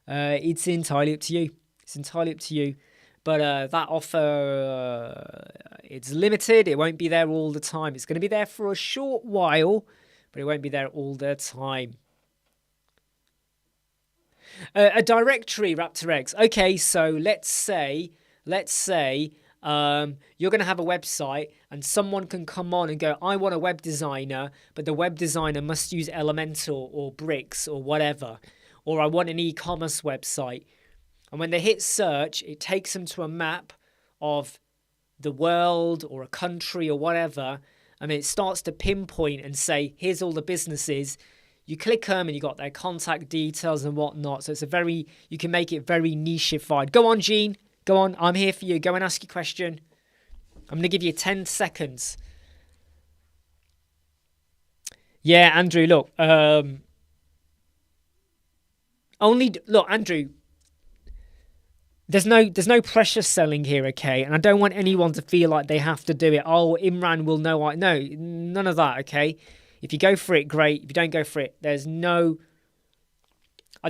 it's entirely up to you. It's entirely up to you. But that offer, it's limited. It won't be there all the time. It's going to be there for a short while, but it won't be there all the time. A directory, Raptor X. Okay, so let's say you're going to have a website and someone can come on and go, I want a web designer, but the web designer must use Elementor or Bricks or whatever. Or I want an e-commerce website. And when they hit search, it takes them to a map of the world or a country or whatever. And it starts to pinpoint and say, here's all the businesses. You click them and you got their contact details and whatnot. So it's you can make it very nicheified. Go on, Gene. Go on. I'm here for you. Go and ask your question. I'm going to give you 10 seconds. Yeah, Andrew, look. Andrew, there's no pressure selling here, okay? And I don't want anyone to feel like they have to do it. Oh, Imran will know. No, none of that, okay? If you go for it, great. If you don't go for it, I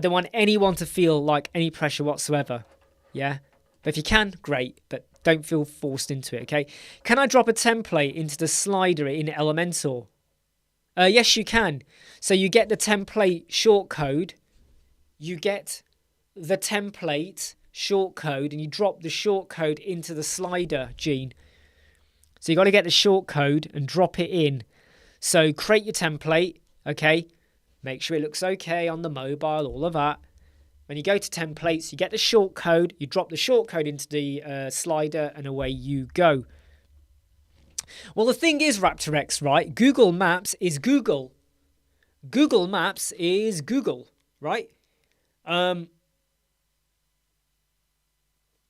don't want anyone to feel like any pressure whatsoever, yeah? But if you can, great. But don't feel forced into it, okay? Can I drop a template into the slider in Elementor? Yes, you can. So you get the template shortcode. You get the template shortcode and you drop the shortcode into the slider, Gene. So you got to get the shortcode and drop it in. So create your template, okay? Make sure it looks okay on the mobile, all of that. When you go to templates, you get the short code, you drop the short code into the slider, and away you go. Well, the thing is, RaptorX, right? Google Maps is Google. Google Maps is Google, right?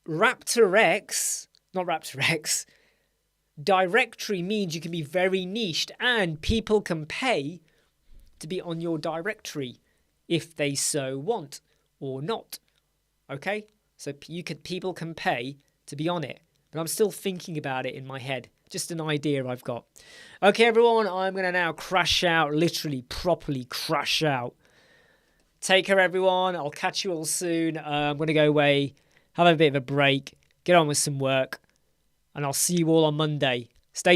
RaptorX, not RaptorX, directory means you can be very niched and people can pay to be on your directory if they so want or not. Okay? So people can pay to be on it. But I'm still thinking about it in my head. Just an idea I've got. Okay, everyone, I'm going to now crash out, literally, properly crash out. Take care, everyone. I'll catch you all soon. I'm going to go away, have a bit of a break, get on with some work, and I'll see you all on Monday.